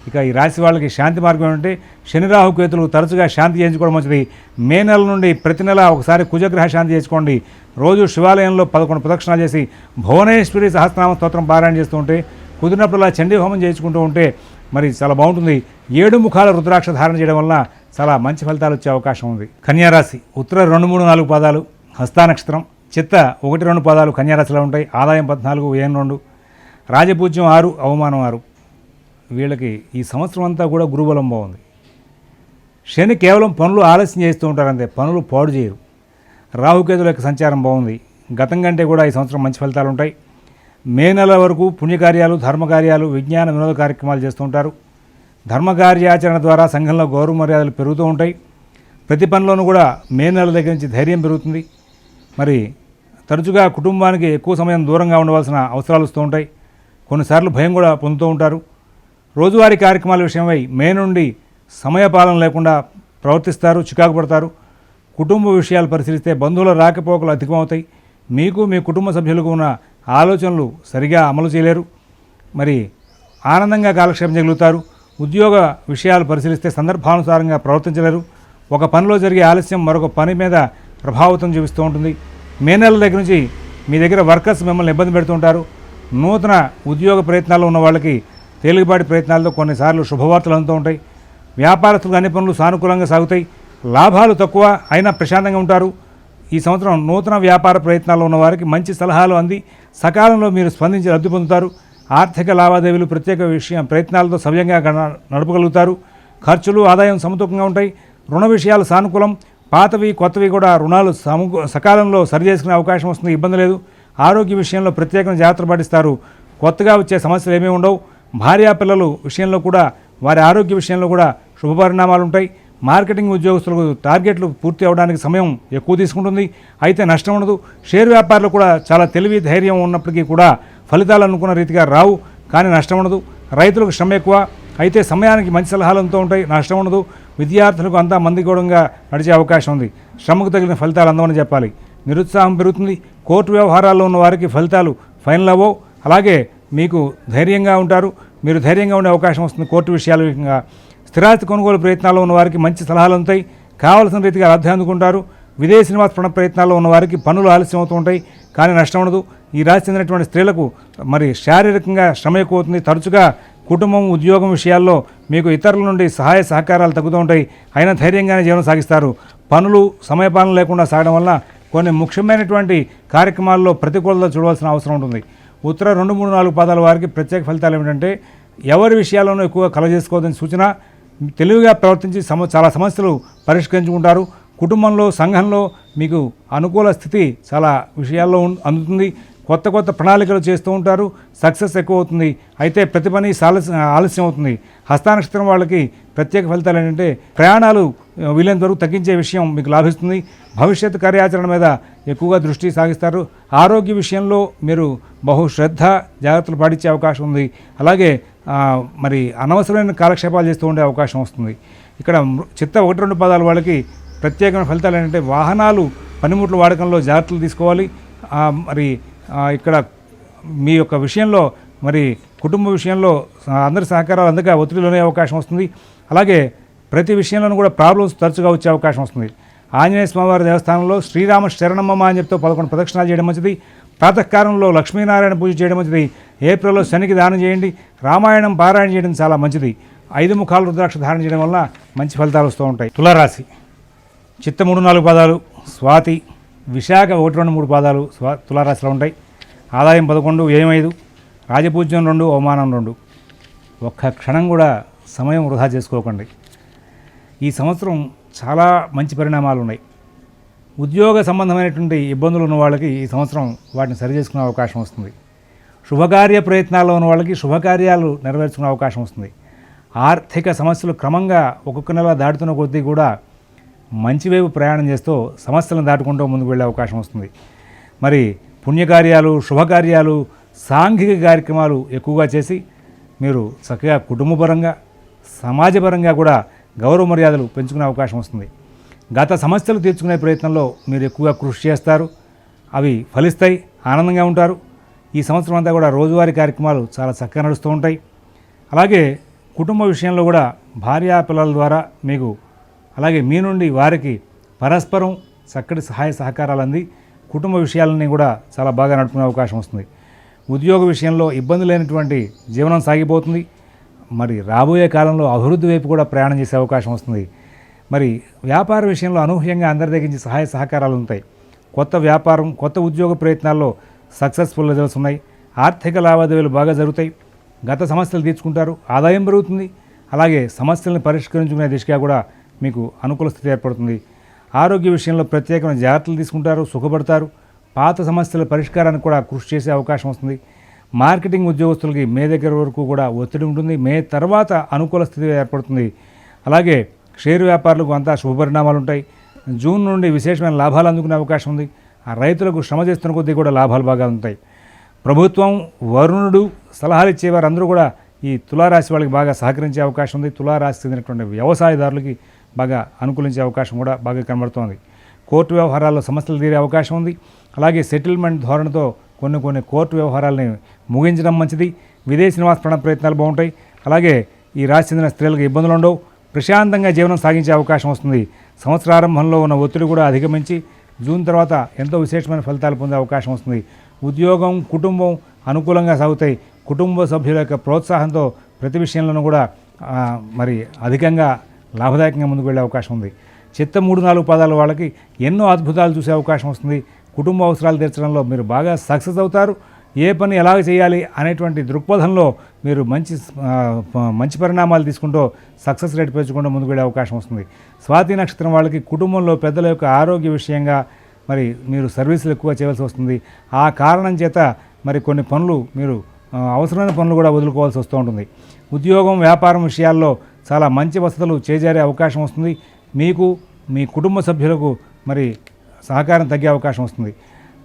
ఇక ఈ రాశి వాళ్ళకి శాంతి మార్గం ఏంటంటే శని, రాహు, కేతులు తరచుగా శాంతి చేయించుకోవడం మంచిది. మే నెల నుండి ప్రతి నెల ఒకసారి కుజగ్రహ శాంతి చేసుకోండి. రోజు శివాలయంలో 11 ప్రదక్షిణాలు చేసి భువనేశ్వరి సహస్రనామ స్తోత్రం పారాయణ చేస్తూ ఉంటే, కుదిరినప్పుడల్లా చండీ హోమం చేయించుకుంటూ ఉంటే మరి చాలా బాగుంటుంది. 7 ముఖాల రుద్రాక్ష ధారణ చేయడం వల్ల చాలా మంచి ఫలితాలు వచ్చే అవకాశం ఉంది. కన్యారాశి ఉత్తర 2, 3, 4 పాదాలు, హస్తా నక్షత్రం, చిత్త 1, 2 పాదాలు కన్యారాశిలో ఉంటాయి. ఆదాయం 14, వ్యయం 2, రాజపూజ్యం 6, అవమానం 6. వీళ్ళకి ఈ సంవత్సరం అంతా కూడా గురుబలం బాగుంది. శని కేవలం పనులు ఆలస్యం చేస్తూ ఉంటారు అంతే, పనులు పాడు చేయరు. రాహుకేతుల యొక్క సంచారం బాగుంది. గతం కంటే కూడా ఈ సంవత్సరం మంచి ఫలితాలు ఉంటాయి. మే నెల వరకు పుణ్యకార్యాలు, ధర్మకార్యాలు, విజ్ఞాన వినోద కార్యక్రమాలు చేస్తూ ఉంటారు. ధర్మకార్యాచరణ ద్వారా సంఘంలో గౌరవ మర్యాదలు పెరుగుతూ ఉంటాయి. ప్రతి పనిలోనూ కూడా మే నెల దగ్గర నుంచి ధైర్యం పెరుగుతుంది. మరి తరచుగా కుటుంబానికి ఎక్కువ సమయం దూరంగా ఉండవలసిన అవసరాలు వస్తూ ఉంటాయి. కొన్నిసార్లు భయం కూడా పొందుతూ ఉంటారు. రోజువారీ కార్యక్రమాల విషయమై మే నుండి సమయపాలన లేకుండా ప్రవర్తిస్తారు, చికాకు పడతారు. కుటుంబ విషయాలు పరిశీలిస్తే బంధువుల రాకపోకలు అధికమవుతాయి. మీకు, మీ కుటుంబ సభ్యులకు ఉన్న ఆలోచనలు సరిగా అమలు చేయలేరు. మరి ఆనందంగా కాలక్షేపం చేయగలుగుతారు. ఉద్యోగ విషయాలు పరిశీలిస్తే సందర్భానుసారంగా ప్రవర్తించలేరు. ఒక పనిలో జరిగే ఆలస్యం మరొక పని మీద ప్రభావితం చూపిస్తూ ఉంటుంది. మే నెల దగ్గర నుంచి మీ దగ్గర వర్కర్స్ మిమ్మల్ని ఇబ్బంది పెడుతూ ఉంటారు. నూతన ఉద్యోగ ప్రయత్నాల్లో ఉన్న వాళ్ళకి తేలికపాటి ప్రయత్నాలతో కొన్నిసార్లు శుభవార్తలు అందుతూ ఉంటాయి. వ్యాపారస్తులకు అన్ని పనులు సానుకూలంగా సాగుతాయి. లాభాలు తక్కువ అయినా ప్రశాంతంగా ఉంటారు. ఈ సంవత్సరం నూతన వ్యాపార ప్రయత్నాల్లో ఉన్న వారికి మంచి సలహాలు అంది సకాలంలో మీరు స్పందించి లబ్ధి పొందుతారు. ఆర్థిక లావాదేవీలు ప్రత్యేక ప్రయత్నాలతో సవ్యంగా నడపగలుగుతారు. ఖర్చులు, ఆదాయం సమతూకంగా ఉంటాయి. రుణ విషయాలు సానుకూలం. పాతవి, కొత్తవి కూడా రుణాలు సకాలంలో సరిచేసుకునే అవకాశం వస్తుంది. ఇబ్బంది లేదు. ఆరోగ్య విషయంలో ప్రత్యేకంగా జాగ్రత్తలు పాటిస్తారు. కొత్తగా వచ్చే సమస్యలు ఏమీ ఉండవు. భార్యాపిల్లలు విషయంలో కూడా, వారి ఆరోగ్య విషయంలో కూడా శుభపరిణామాలు ఉంటాయి. మార్కెటింగ్ ఉద్యోగస్తులకు టార్గెట్లు పూర్తి అవడానికి సమయం ఎక్కువ తీసుకుంటుంది, అయితే నష్టం ఉండదు. షేర్ వ్యాపారులు కూడా చాలా తెలివి, ధైర్యం ఉన్నప్పటికీ కూడా ఫలితాలు అనుకున్న రీతిగా రావు, కానీ నష్టం ఉండదు. రైతులకు శ్రమ ఎక్కువ, అయితే సమయానికి మంచి సలహాలతో ఉంటాయి, నష్టం ఉండదు. విద్యార్థులకు అంతా మందిగూఢంగా నడిచే అవకాశం ఉంది. శ్రమకు తగిన ఫలితాలు అందమని చెప్పాలి. నిరుత్సాహం పెరుగుతుంది. కోర్టు వ్యవహారాల్లో ఉన్న వారికి ఫలితాలు ఫైనల్ అవ్వవు. అలాగే మీకు ధైర్యంగా ఉంటారు, మీరు ధైర్యంగా ఉండే అవకాశం వస్తుంది. కోర్టు విషయాల విధంగా స్థిరాస్తి కొనుగోలు ప్రయత్నాల్లో ఉన్న వారికి మంచి సలహాలు ఉంటాయి, కావలసిన రీతిగా లబ్ధి అందుకుంటారు. విదేశీ నివాస ప్రయత్నాల్లో ఉన్న వారికి పనులు ఆలస్యం అవుతూ ఉంటాయి, కానీ నష్టం ఉండదు. ఈ రాశి చెందినటువంటి స్త్రీలకు మరి శారీరకంగా శ్రమ ఎక్కువ అవుతుంది. తరచుగా కుటుంబం ఉద్యోగం విషయాల్లో మీకు ఇతరుల నుండి సహాయ సహకారాలు తగ్గుతూ ఉంటాయి. అయినా ధైర్యంగానే జీవనం సాగిస్తారు. పనులు సమయపాలన లేకుండా సాగడం వల్ల కొన్ని ముఖ్యమైనటువంటి కార్యక్రమాల్లో ప్రతికూలత చూడవలసిన అవసరం ఉంటుంది. ఉత్తర 2, 3, 4 పాదాల వారికి ప్రత్యేక ఫలితాలు ఏమిటంటే ఎవరి విషయాల్లోనూ ఎక్కువగా కలగజేసుకోవద్దని సూచన. తెలివిగా ప్రవర్తించి చాలా సమస్యలు పరిష్కరించుకుంటారు. కుటుంబంలో సంఘంలో మీకు అనుకూల స్థితి చాలా విషయాల్లో అందుతుంది. కొత్త కొత్త ప్రణాళికలు చేస్తూ ఉంటారు. సక్సెస్ ఎక్కువ అవుతుంది. అయితే ప్రతి పని ఆలస్యం అవుతుంది. హస్త నక్షత్రం వాళ్ళకి ప్రత్యేక ఫలితాలు ఏంటంటే ప్రయాణాలు వీలైనంత వరకు తగ్గించే విషయం మీకు లాభిస్తుంది. భవిష్యత్తు కార్యాచరణ మీద ఎక్కువగా దృష్టి సాగిస్తారు. ఆరోగ్య విషయంలో మీరు బహుశ్రద్ధ జాగ్రత్తలు పాటించే అవకాశం ఉంది. అలాగే మరి అనవసరమైన కాలక్షేపాలు చేస్తూ ఉండే అవకాశం వస్తుంది. ఇక్కడ చిత్త 1, 2 పాదాల వాళ్ళకి ప్రత్యేకమైన ఫలితాలు ఏంటంటే వాహనాలు పనిముట్ల వాడకంలో జాగ్రత్తలు తీసుకోవాలి. మరి ఇక్కడ మీ యొక్క విషయంలో మరి కుటుంబ విషయంలో అందరి సహకారాలు అందక ఒత్తిడిలోనే అవకాశం వస్తుంది. అలాగే ప్రతి విషయంలోనూ కూడా ప్రాబ్లమ్స్ తరచుగా వచ్చే అవకాశం వస్తుంది. ఆంజనేయ స్వామివారి దేవస్థానంలో శ్రీరామ శరణమ్మ అని చెప్తూ 11 ప్రదక్షిణాలు చేయడం మంచిది. ప్రాతకాలంలో లక్ష్మీనారాయణ పూజ చేయడం మంచిది. ఏప్రిల్లో శనికి దానం చేయండి. రామాయణం పారాయణ చేయడం చాలా మంచిది. 5 ముఖాల రుద్రాక్ష ధారణ చేయడం వల్ల మంచి ఫలితాలు వస్తూ ఉంటాయి. తులారాశి చిత్త 3, 4 పాదాలు, స్వాతి, విశాఖ 1, 2, 3 పాదాలు తులారాశిలో ఉంటాయి. ఆదాయం 11, వ్యయం 5, రాజపూజ్యం 2, అవమానం 2. ఒక్క క్షణం కూడా సమయం వృధా చేసుకోకండి. ఈ సంవత్సరం చాలా మంచి పరిణామాలు ఉన్నాయి. ఉద్యోగ సంబంధమైనటువంటి ఇబ్బందులు ఉన్న వాళ్ళకి ఈ సంవత్సరం వాటిని సరిచేసుకునే అవకాశం వస్తుంది. శుభకార్య ప్రయత్నాల్లో ఉన్న వాళ్ళకి శుభకార్యాలు నెరవేర్చుకునే అవకాశం వస్తుంది. ఆర్థిక సమస్యలు క్రమంగా ఒక్కొక్క నెల దాటుతున్న కొద్దీ కూడా మంచి వైపు ప్రయాణం చేస్తూ సమస్యలను దాటుకుంటూ ముందుకు వెళ్ళే అవకాశం వస్తుంది. మరి పుణ్యకార్యాలు, శుభకార్యాలు, సాంఘిక కార్యక్రమాలు ఎక్కువగా చేసి మీరు చక్కగా కుటుంబపరంగా సమాజపరంగా కూడా గౌరవ మర్యాదలు పెంచుకునే అవకాశం వస్తుంది. గత సమస్యలు తీర్చుకునే ప్రయత్నంలో మీరు ఎక్కువగా కృషి చేస్తారు. అవి ఫలిస్తాయి. ఆనందంగా ఉంటారు. ఈ సంవత్సరం అంతా కూడా రోజువారీ కార్యక్రమాలు చాలా చక్కగా నడుస్తూ ఉంటాయి. అలాగే కుటుంబ విషయంలో కూడా భార్యా పిల్లల ద్వారా మీకు అలాగే మీ నుండి వారికి పరస్పరం చక్కటి సహాయ సహకారాలు అంది కుటుంబ విషయాలని కూడా చాలా బాగా నడుపుకునే అవకాశం వస్తుంది. ఉద్యోగ విషయంలో ఇబ్బంది లేనటువంటి జీవనం సాగిపోతుంది. మరి రాబోయే కాలంలో అభివృద్ధి వైపు కూడా ప్రయాణం చేసే అవకాశం వస్తుంది. మరి వ్యాపార విషయంలో అనూహ్యంగా అందరి దగ్గర నుంచి సహాయ సహకారాలు ఉంటాయి. కొత్త వ్యాపారం, కొత్త ఉద్యోగ ప్రయత్నాల్లో సక్సెస్ఫుల్ రిజల్ట్స్ ఉన్నాయి. ఆర్థిక లావాదేవీలు బాగా జరుగుతాయి. గత సమస్యలు తీర్చుకుంటారు. ఆదాయం పెరుగుతుంది. అలాగే సమస్యలను పరిష్కరించుకునే దిశగా కూడా మీకు అనుకూల స్థితి ఏర్పడుతుంది. ఆరోగ్య విషయంలో ప్రత్యేకమైన జాగ్రత్తలు తీసుకుంటారు. సుఖపడతారు. పాత సమస్యల పరిష్కారానికి కూడా కృషి చేసే అవకాశం వస్తుంది. మార్కెటింగ్ ఉద్యోగస్తులకి మే దగ్గర వరకు కూడా ఒత్తిడి ఉంటుంది. మే తర్వాత అనుకూల స్థితి ఏర్పడుతుంది. అలాగే షేర్ వ్యాపారులకు అంతా శుభపరిణామాలు ఉంటాయి. జూన్ నుండి విశేషమైన లాభాలు అందుకునే అవకాశం ఉంది. ఆ రైతులకు శ్రమ చేస్తున్న కొద్దీ కూడా లాభాలు బాగా ఉంటాయి. ప్రభుత్వం, వరుణుడు సలహాలు ఇచ్చేవారు అందరూ కూడా ఈ తులారాశి వాళ్ళకి బాగా సహకరించే అవకాశం ఉంది. తులారాశి చెందినటువంటి వ్యవసాయదారులకి బాగా అనుకూలించే అవకాశం కూడా బాగా కనబడుతోంది. కోర్టు వ్యవహారాల్లో సమస్యలు తీరే అవకాశం ఉంది. అలాగే సెటిల్మెంట్ ధోరణితో కొన్ని కోర్టు వ్యవహారాలని ముగించడం మంచిది. విదేశీ నివాస ప్రయత్నాలు బాగుంటాయి. అలాగే ఈ రాశి చెందిన స్త్రీలకు ఇబ్బందులు ఉండవు. ప్రశాంతంగా జీవనం సాగించే అవకాశం వస్తుంది. సంవత్సరారంభంలో ఉన్న ఒత్తిడి కూడా అధిగమించి జూన్ తర్వాత ఎంతో విశేషమైన ఫలితాలు పొందే అవకాశం వస్తుంది. ఉద్యోగం, కుటుంబం అనుకూలంగా సాగుతాయి. కుటుంబ సభ్యుల యొక్క ప్రోత్సాహంతో ప్రతి విషయంలోనూ కూడా మరి అధికంగా లాభదాయకంగా ముందుకు వెళ్ళే అవకాశం ఉంది. చిత్త 3, 4 పాదాల వాళ్ళకి ఎన్నో అద్భుతాలు చూసే అవకాశం వస్తుంది. కుటుంబ అవసరాలు తీర్చడంలో మీరు బాగా సక్సెస్ అవుతారు. ఏ పని ఎలాగ చేయాలి అనేటువంటి దృక్పథంలో మీరు మంచి పరిణామాలు తీసుకుంటూ సక్సెస్ రేట్ పెంచుకుంటూ ముందుకు వెళ్ళే అవకాశం వస్తుంది. స్వాతి నక్షత్రం వాళ్ళకి కుటుంబంలో పెద్దల యొక్క ఆరోగ్య విషయంగా మరి మీరు సర్వీసులు ఎక్కువ చేయవలసి వస్తుంది. ఆ కారణం చేత మరి కొన్ని పనులు మీరు అవసరమైన పనులు కూడా వదులుకోవాల్సి వస్తూ ఉంటుంది. ఉద్యోగం, వ్యాపారం విషయాల్లో చాలా మంచి వసతులు చేజారే అవకాశం వస్తుంది. మీకు, మీ కుటుంబ సభ్యులకు మరి సహకారం తగ్గే అవకాశం వస్తుంది.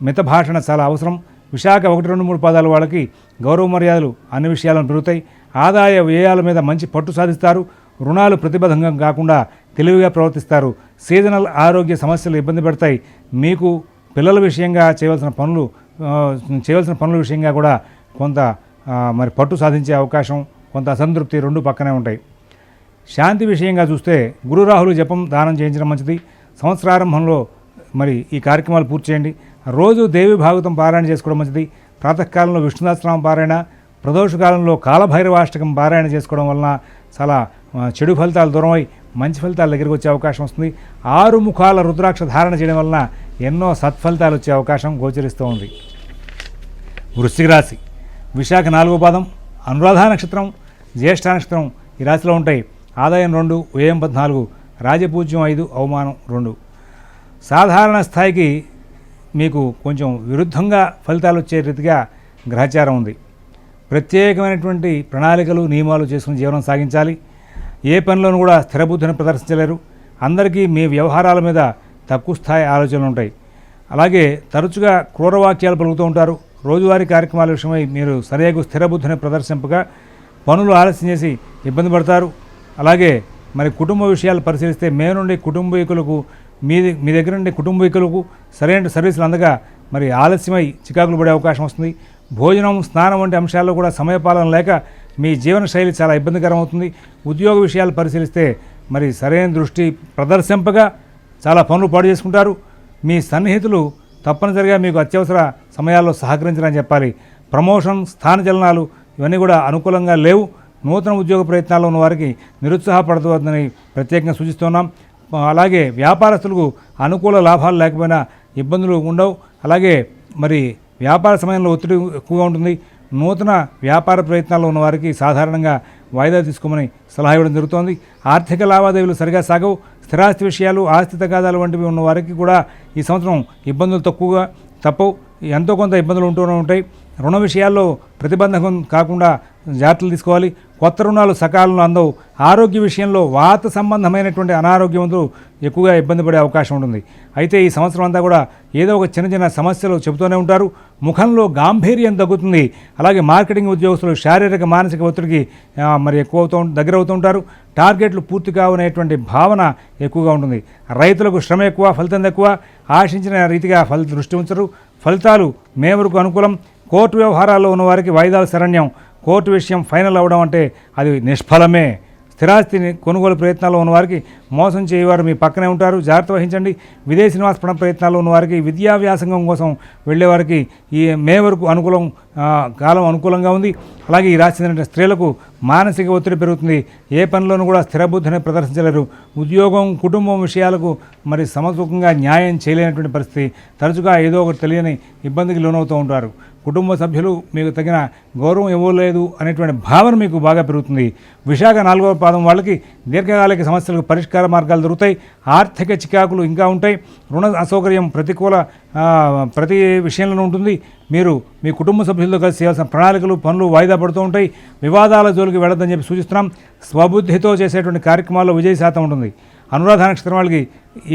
మిత భాషణ చాలా అవసరం. విశాఖ 1, 2, 3 పాదాల వాళ్ళకి గౌరవ మర్యాదలు అన్ని విషయాలను పెరుగుతాయి. ఆదాయ వ్యయాల మీద మంచి పట్టు సాధిస్తారు. రుణాలు ప్రతిబద్ధంగా కాకుండా తెలివిగా ప్రవర్తిస్తారు. సీజనల్ ఆరోగ్య సమస్యలు ఇబ్బంది పెడతాయి. మీకు పిల్లల విషయంగా చేయవలసిన పనుల విషయంగా కూడా కొంత మరి పట్టు సాధించే అవకాశం, కొంత అసంతృప్తి రెండు పక్కనే ఉంటాయి. శాంతి విషయంగా చూస్తే గురు రాహులు జపం దానం చేయించడం మంచిది. సంవత్సరారంభంలో మరి ఈ కార్యక్రమాలు పూర్తి చేయండి. రోజు దేవి భాగవతం పారాయణ చేసుకోవడం మంచిది. ప్రాతకాలంలో విష్ణుదాసనామ పారాయణ, ప్రదోష కాలంలో కాలభైరవాష్టకం పారాయణ చేసుకోవడం వలన చాలా చెడు ఫలితాలు దూరమై మంచి ఫలితాల దగ్గరికి వచ్చే అవకాశం వస్తుంది. 6 ముఖాల రుద్రాక్ష ధారణ చేయడం వలన ఎన్నో సత్ఫలితాలు వచ్చే అవకాశం గోచరిస్తూ ఉంది. వృశ్చిక రాశి విశాఖ 4వ పాదం, అనురాధ నక్షత్రం, జ్యేష్ఠ నక్షత్రం ఈ రాశిలో ఉంటాయి. ఆదాయం 2, వ్యయం 14, రాజపూజ్యం 5, అవమానం 2. సాధారణ స్థాయికి మీకు కొంచెం విరుద్ధంగా ఫలితాలు వచ్చే రీతిగా గ్రహచారం ఉంది. ప్రత్యేకమైనటువంటి ప్రణాళికలు నియమాలు చేసుకుని జీవనం సాగించాలి. ఏ పనిలోనూ కూడా స్థిరబుద్ధిని ప్రదర్శించలేరు. అందరికీ మీ వ్యవహారాల మీద తక్కువ స్థాయి ఆలోచనలు ఉంటాయి. అలాగే తరచుగా క్రూరవాక్యాలు పలుకుతూ ఉంటారు. రోజువారీ కార్యక్రమాల విషయమై మీరు సరిగా స్థిరబుద్ధిని ప్రదర్శింపగా పనులు ఆలస్యం చేసి ఇబ్బంది పడతారు. అలాగే మరి కుటుంబ విషయాలు పరిశీలిస్తే మే నుండి కుటుంబీకులకు మీ దగ్గర నుండి కుటుంబీకులకు సరైన సర్వీసులు అందగా మరి ఆలస్యమై చికాకులు పడే అవకాశం వస్తుంది. భోజనం, స్నానం వంటి అంశాల్లో కూడా సమయపాలన లేక మీ జీవన శైలి చాలా ఇబ్బందికరం అవుతుంది. ఉద్యోగ విషయాలు పరిశీలిస్తే మరి సరైన దృష్టి ప్రదర్శింపగా చాలా పనులు పాడు చేసుకుంటారు. మీ సన్నిహితులు తప్పనిసరిగా మీకు అత్యవసర సమయాల్లో సహకరించాలని చెప్పాలి. ప్రమోషన్, స్థానచలనాలు ఇవన్నీ కూడా అనుకూలంగా లేవు. నూతన ఉద్యోగ ప్రయత్నాల్లో ఉన్న వారికి నిరుత్సాహపడవద్దని ప్రత్యేకంగా సూచిస్తున్నాం. అలాగే వ్యాపారస్తులకు అనుకూల లాభాలు లేకపోయినా ఇబ్బందులు ఉండవు. అలాగే మరి వ్యాపార సమయంలో ఒత్తిడి ఎక్కువగా ఉంటుంది. నూతన వ్యాపార ప్రయత్నాల్లో ఉన్న వారికి సాధారణంగా వాయిదా తీసుకోమని సలహా ఇవ్వడం జరుగుతోంది. ఆర్థిక లావాదేవీలు సరిగా సాగవు. స్థిరాస్తి విషయాలు, ఆస్తి తగాదాలు వంటివి ఉన్న వారికి కూడా ఈ సంవత్సరం ఇబ్బందులు తప్పవు. ఎంతో కొంత ఇబ్బందులు ఉంటూనే ఉంటాయి. రుణ విషయాల్లో ప్రతిబంధకం కాకుండా జాగ్రత్తలు తీసుకోవాలి. కొత్త రుణాలు సకాలంలో అందవు. ఆరోగ్య విషయంలో వాత సంబంధమైనటువంటి అనారోగ్యవంతులు ఎక్కువగా ఇబ్బంది పడే అవకాశం ఉంటుంది. అయితే ఈ సంవత్సరం అంతా కూడా ఏదో ఒక చిన్న సమస్యలు చెబుతూనే ఉంటారు. ముఖంలో గాంభీర్యం తగ్గుతుంది. అలాగే మార్కెటింగ్ ఉద్యోగస్తులు శారీరక మానసిక ఒత్తిడికి మరి దగ్గర అవుతూ ఉంటారు. టార్గెట్లు పూర్తి కావనేటువంటి భావన ఎక్కువగా ఉంటుంది. రైతులకు శ్రమ ఎక్కువ, ఫలితం తక్కువ. ఆశించిన రీతిగా దృష్టి ఉంచరు. ఫలితాలు మే వరకు అనుకూలం. కోర్టు వ్యవహారాల్లో ఉన్నవారికి వాయిదాలు శరణ్యం. కోర్టు విషయం ఫైనల్ అవ్వడం అంటే అది నిష్ఫలమే. స్థిరాస్తిని కొనుగోలు ప్రయత్నాల్లో ఉన్నవారికి మోసం చేయవారు మీ పక్కనే ఉంటారు. జాగ్రత్త వహించండి. విదేశీ నివాస ప్రయత్నాల్లో ఉన్నవారికి, విద్యా వ్యాసంగం కోసం వెళ్ళేవారికి ఈ మే వరకు కాలం అనుకూలంగా ఉంది. అలాగే ఈ రాశి చెందిన స్త్రీలకు మానసిక ఒత్తిడి పెరుగుతుంది. ఏ పనిలోనూ కూడా స్థిరబుద్ధిని ప్రదర్శించలేరు. ఉద్యోగం, కుటుంబం విషయాలకు మరి సమతూకంగా న్యాయం చేయలేనటువంటి పరిస్థితి. తరచుగా ఏదో ఒకటి తెలియని ఇబ్బందికి లోనవుతూ ఉంటారు. కుటుంబ సభ్యులు మీకు తగిన గౌరవం ఇవ్వలేదు అనేటువంటి భావన మీకు బాగా పెరుగుతుంది. విశాఖ 4వ పాదం వాళ్ళకి దీర్ఘకాలిక సమస్యలకు పరిష్కార మార్గాలు దొరుకుతాయి. ఆర్థిక చికాకులు ఇంకా ఉంటాయి. రుణ అసౌకర్యం ప్రతి విషయంలోనూ ఉంటుంది. మీరు మీ కుటుంబ సభ్యులతో కలిసి చేయాల్సిన ప్రణాళికలు, పనులు వాయిదా పడుతూ ఉంటాయి. వివాదాల జోలికి వెళ్ళొద్దని చెప్పి సూచిస్తున్నాం. స్వబుద్ధితో చేసేటువంటి కార్యక్రమాల్లో విజయ శాతం ఉంటుంది. అనురాధ నక్షత్రం వాళ్ళకి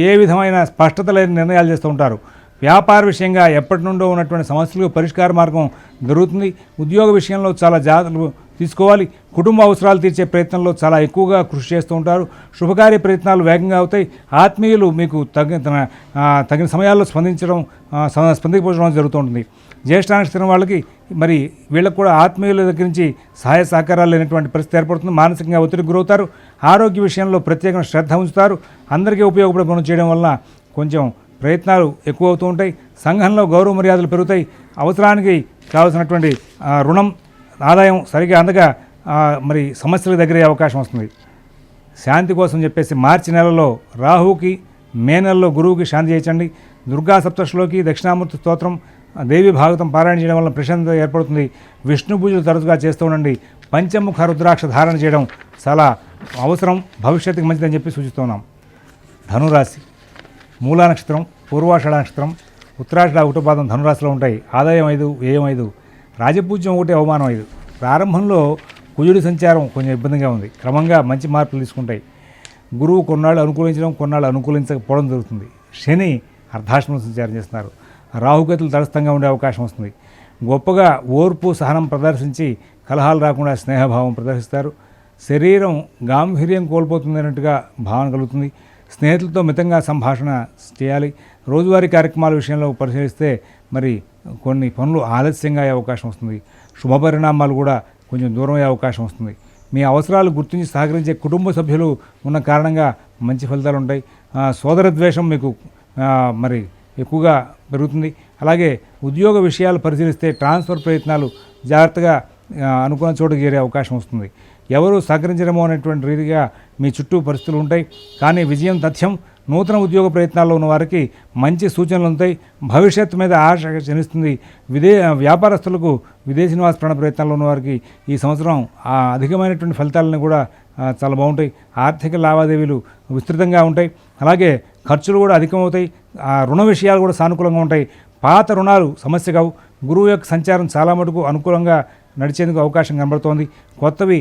ఏ విధమైన స్పష్టత లేని నిర్ణయాలు చేస్తూ ఉంటారు. వ్యాపార విషయంగా ఎప్పటి నుండో ఉన్నటువంటి సమస్యలకు పరిష్కార మార్గం దొరుకుతుంది. ఉద్యోగ విషయంలో చాలా జాగ్రత్తలు తీసుకోవాలి. కుటుంబ అవసరాలు తీర్చే ప్రయత్నంలో చాలా ఎక్కువగా కృషి చేస్తూ ఉంటారు. శుభకార్య ప్రయత్నాలు వేగంగా అవుతాయి. ఆత్మీయులు మీకు తగిన సమయాల్లో స్పందించడం జరుగుతుంటుంది. జ్యేష్ఠ నక్షత్రం వాళ్ళకి మరి వీళ్ళకు కూడా ఆత్మీయుల దగ్గర నుంచి సహాయ సహకారాలు లేనటువంటి పరిస్థితి ఏర్పడుతుంది. మానసికంగా ఒత్తిడికి గురవుతారు. ఆరోగ్య విషయంలో ప్రత్యేకంగా శ్రద్ధ ఉంచుతారు. అందరికీ ఉపయోగపడే పనులు చేయడం వలన కొంచెం ప్రయత్నాలు ఎక్కువ అవుతూ ఉంటాయి. సంఘంలో గౌరవ మర్యాదలు పెరుగుతాయి. అవసరానికి కావాల్సినటువంటి రుణం, ఆదాయం సరిగా అందగా మరి సమస్యలకు దగ్గరయ్యే అవకాశం వస్తుంది. శాంతి కోసం చెప్పేసి మార్చి నెలలో రాహుకి, మే నెలలో గురువుకి శాంతి చేయించండి. దుర్గా సప్తశిలోకి, దక్షిణామూర్తి స్తోత్రం, దేవి భాగవతం పారాయణ చేయడం వల్ల ప్రశాంతత ఏర్పడుతుంది. విష్ణు పూజలు తరచుగా చేస్తూ ఉండండి. పంచముఖ రుద్రాక్ష ధారణ చేయడం చాలా అవసరం, భవిష్యత్తుకి మంచిదని చెప్పి సూచిస్తున్నాం. ధనురాశి మూలా నక్షత్రం, పూర్వాషాఢ నక్షత్రం, ఉత్తరాషాఢ 1వ పాదం ధనురాశిలో ఉంటాయి. ఆదాయం 5, వ్యయం 5, రాజపూజ్యం 1, అవమానం 5. ప్రారంభంలో కుజుడి సంచారం కొంచెం ఇబ్బందిగా ఉంది. క్రమంగా మంచి మార్పులు తీసుకుంటాయి. గురువు కొన్నాళ్ళు అనుకూలించడం, కొన్నాళ్ళు అనుకూలించకపోవడం జరుగుతుంది. శని అర్ధాష్టమ సంచారం చేస్తున్నారు. రాహుకేతులు తటస్థంగా ఉండే అవకాశం వస్తుంది. గొప్పగా ఓర్పు, సహనం ప్రదర్శించి కలహాలు రాకుండా స్నేహభావం ప్రదర్శిస్తారు. శరీరం గాంభీర్యం కోల్పోతుంది అన్నట్టుగా భావన కలుగుతుంది. స్నేహితులతో మితంగా సంభాషణ చేయాలి. రోజువారీ కార్యక్రమాల విషయంలో పరిశీలిస్తే మరి కొన్ని పనులు ఆలస్యంగా అయ్యే అవకాశం వస్తుంది. శుభపరిణామాలు కూడా కొంచెం దూరం అయ్యే అవకాశం వస్తుంది. మీ అవసరాలు గుర్తించి సహకరించే కుటుంబ సభ్యులు ఉన్న కారణంగా మంచి ఫలితాలు ఉంటాయి. సోదర ద్వేషం మీకు మరి ఎక్కువగా పెరుగుతుంది. అలాగే ఉద్యోగ విషయాలు పరిశీలిస్తే ట్రాన్స్ఫర్ ప్రయత్నాలు జాగ్రత్తగా అనుకున్న చోటుకు చేరే అవకాశం వస్తుంది. ఎవరు సహకరించడమో అనేటువంటి రీతిగా మీ చుట్టూ పరిస్థితులు ఉంటాయి. కానీ విజయం తథ్యం. నూతన ఉద్యోగ ప్రయత్నాల్లో ఉన్న వారికి మంచి సూచనలు ఉంటాయి. భవిష్యత్తు మీద ఆశ జనిస్తుంది. వ్యాపారస్తులకు విదేశీ నివాస ప్రయత్నాల్లో ఉన్న వారికి ఈ సంవత్సరం అధికమైనటువంటి ఫలితాలను కూడా చాలా బాగుంటాయి. ఆర్థిక లావాదేవీలు విస్తృతంగా ఉంటాయి. అలాగే ఖర్చులు కూడా అధికమవుతాయి. రుణ విషయాలు కూడా సానుకూలంగా ఉంటాయి. పాత రుణాలు సమస్య కావు. గురువు యొక్క సంచారం చాలా మటుకు అనుకూలంగా నడిచేందుకు అవకాశం కనబడుతోంది. కొత్తవి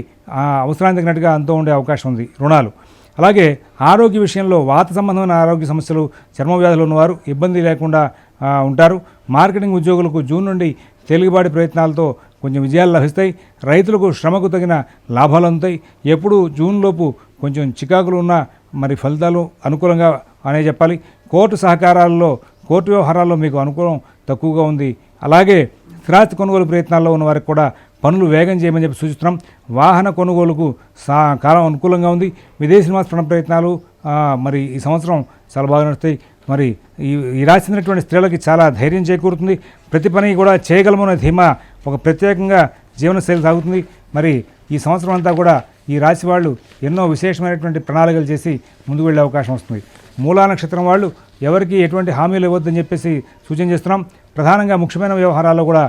అవసరానికి తగినట్టుగా అంతా ఉండే అవకాశం ఉంది రుణాలు. అలాగే ఆరోగ్య విషయంలో వాత సంబంధమైన ఆరోగ్య సమస్యలు, చర్మ వ్యాధులు ఉన్నవారు ఇబ్బంది లేకుండా ఉంటారు. మార్కెటింగ్ ఉద్యోగులకు జూన్ నుండి తేలికపాటి ప్రయత్నాలతో కొంచెం విజయాలు లభిస్తాయి. రైతులకు శ్రమకు తగిన లాభాలు అందుతాయి. ఎప్పుడు జూన్లోపు కొంచెం చికాకులు ఉన్న మరి ఫలితాలు అనుకూలంగా అనే చెప్పాలి. కోర్టు సహకారాల్లో, కోర్టు వ్యవహారాల్లో మీకు అనుకూలం తక్కువగా ఉంది. అలాగే స్థిరాస్తి కొనుగోలు ప్రయత్నాల్లో ఉన్న వారికి కూడా పనులు వేగం చేయమని చెప్పి సూచిస్తున్నాం. వాహన కొనుగోలుకు కాలం అనుకూలంగా ఉంది. విదేశీ నివాస ప్రయత్నాలు మరి ఈ సంవత్సరం చాలా బాగా నడుస్తాయి. మరి ఈ రాశి చెందినటువంటి స్త్రీలకి చాలా ధైర్యం చేకూరుతుంది. ప్రతి పని కూడా చేయగలమనే ధీమా, ఒక ప్రత్యేకంగా జీవనశైలి సాగుతుంది. మరి ఈ సంవత్సరం అంతా కూడా ఈ రాశి వాళ్ళు ఎన్నో విశేషమైనటువంటి ప్రణాళికలు చేసి ముందుకు వెళ్ళే అవకాశం వస్తుంది. మూలా నక్షత్రం వాళ్ళు ఎవరికి ఎటువంటి హామీలు ఇవ్వద్దని చెప్పేసి సూచన చేస్తున్నాం. ప్రధానంగా ముఖ్యమైన వ్యవహారాల్లో కూడా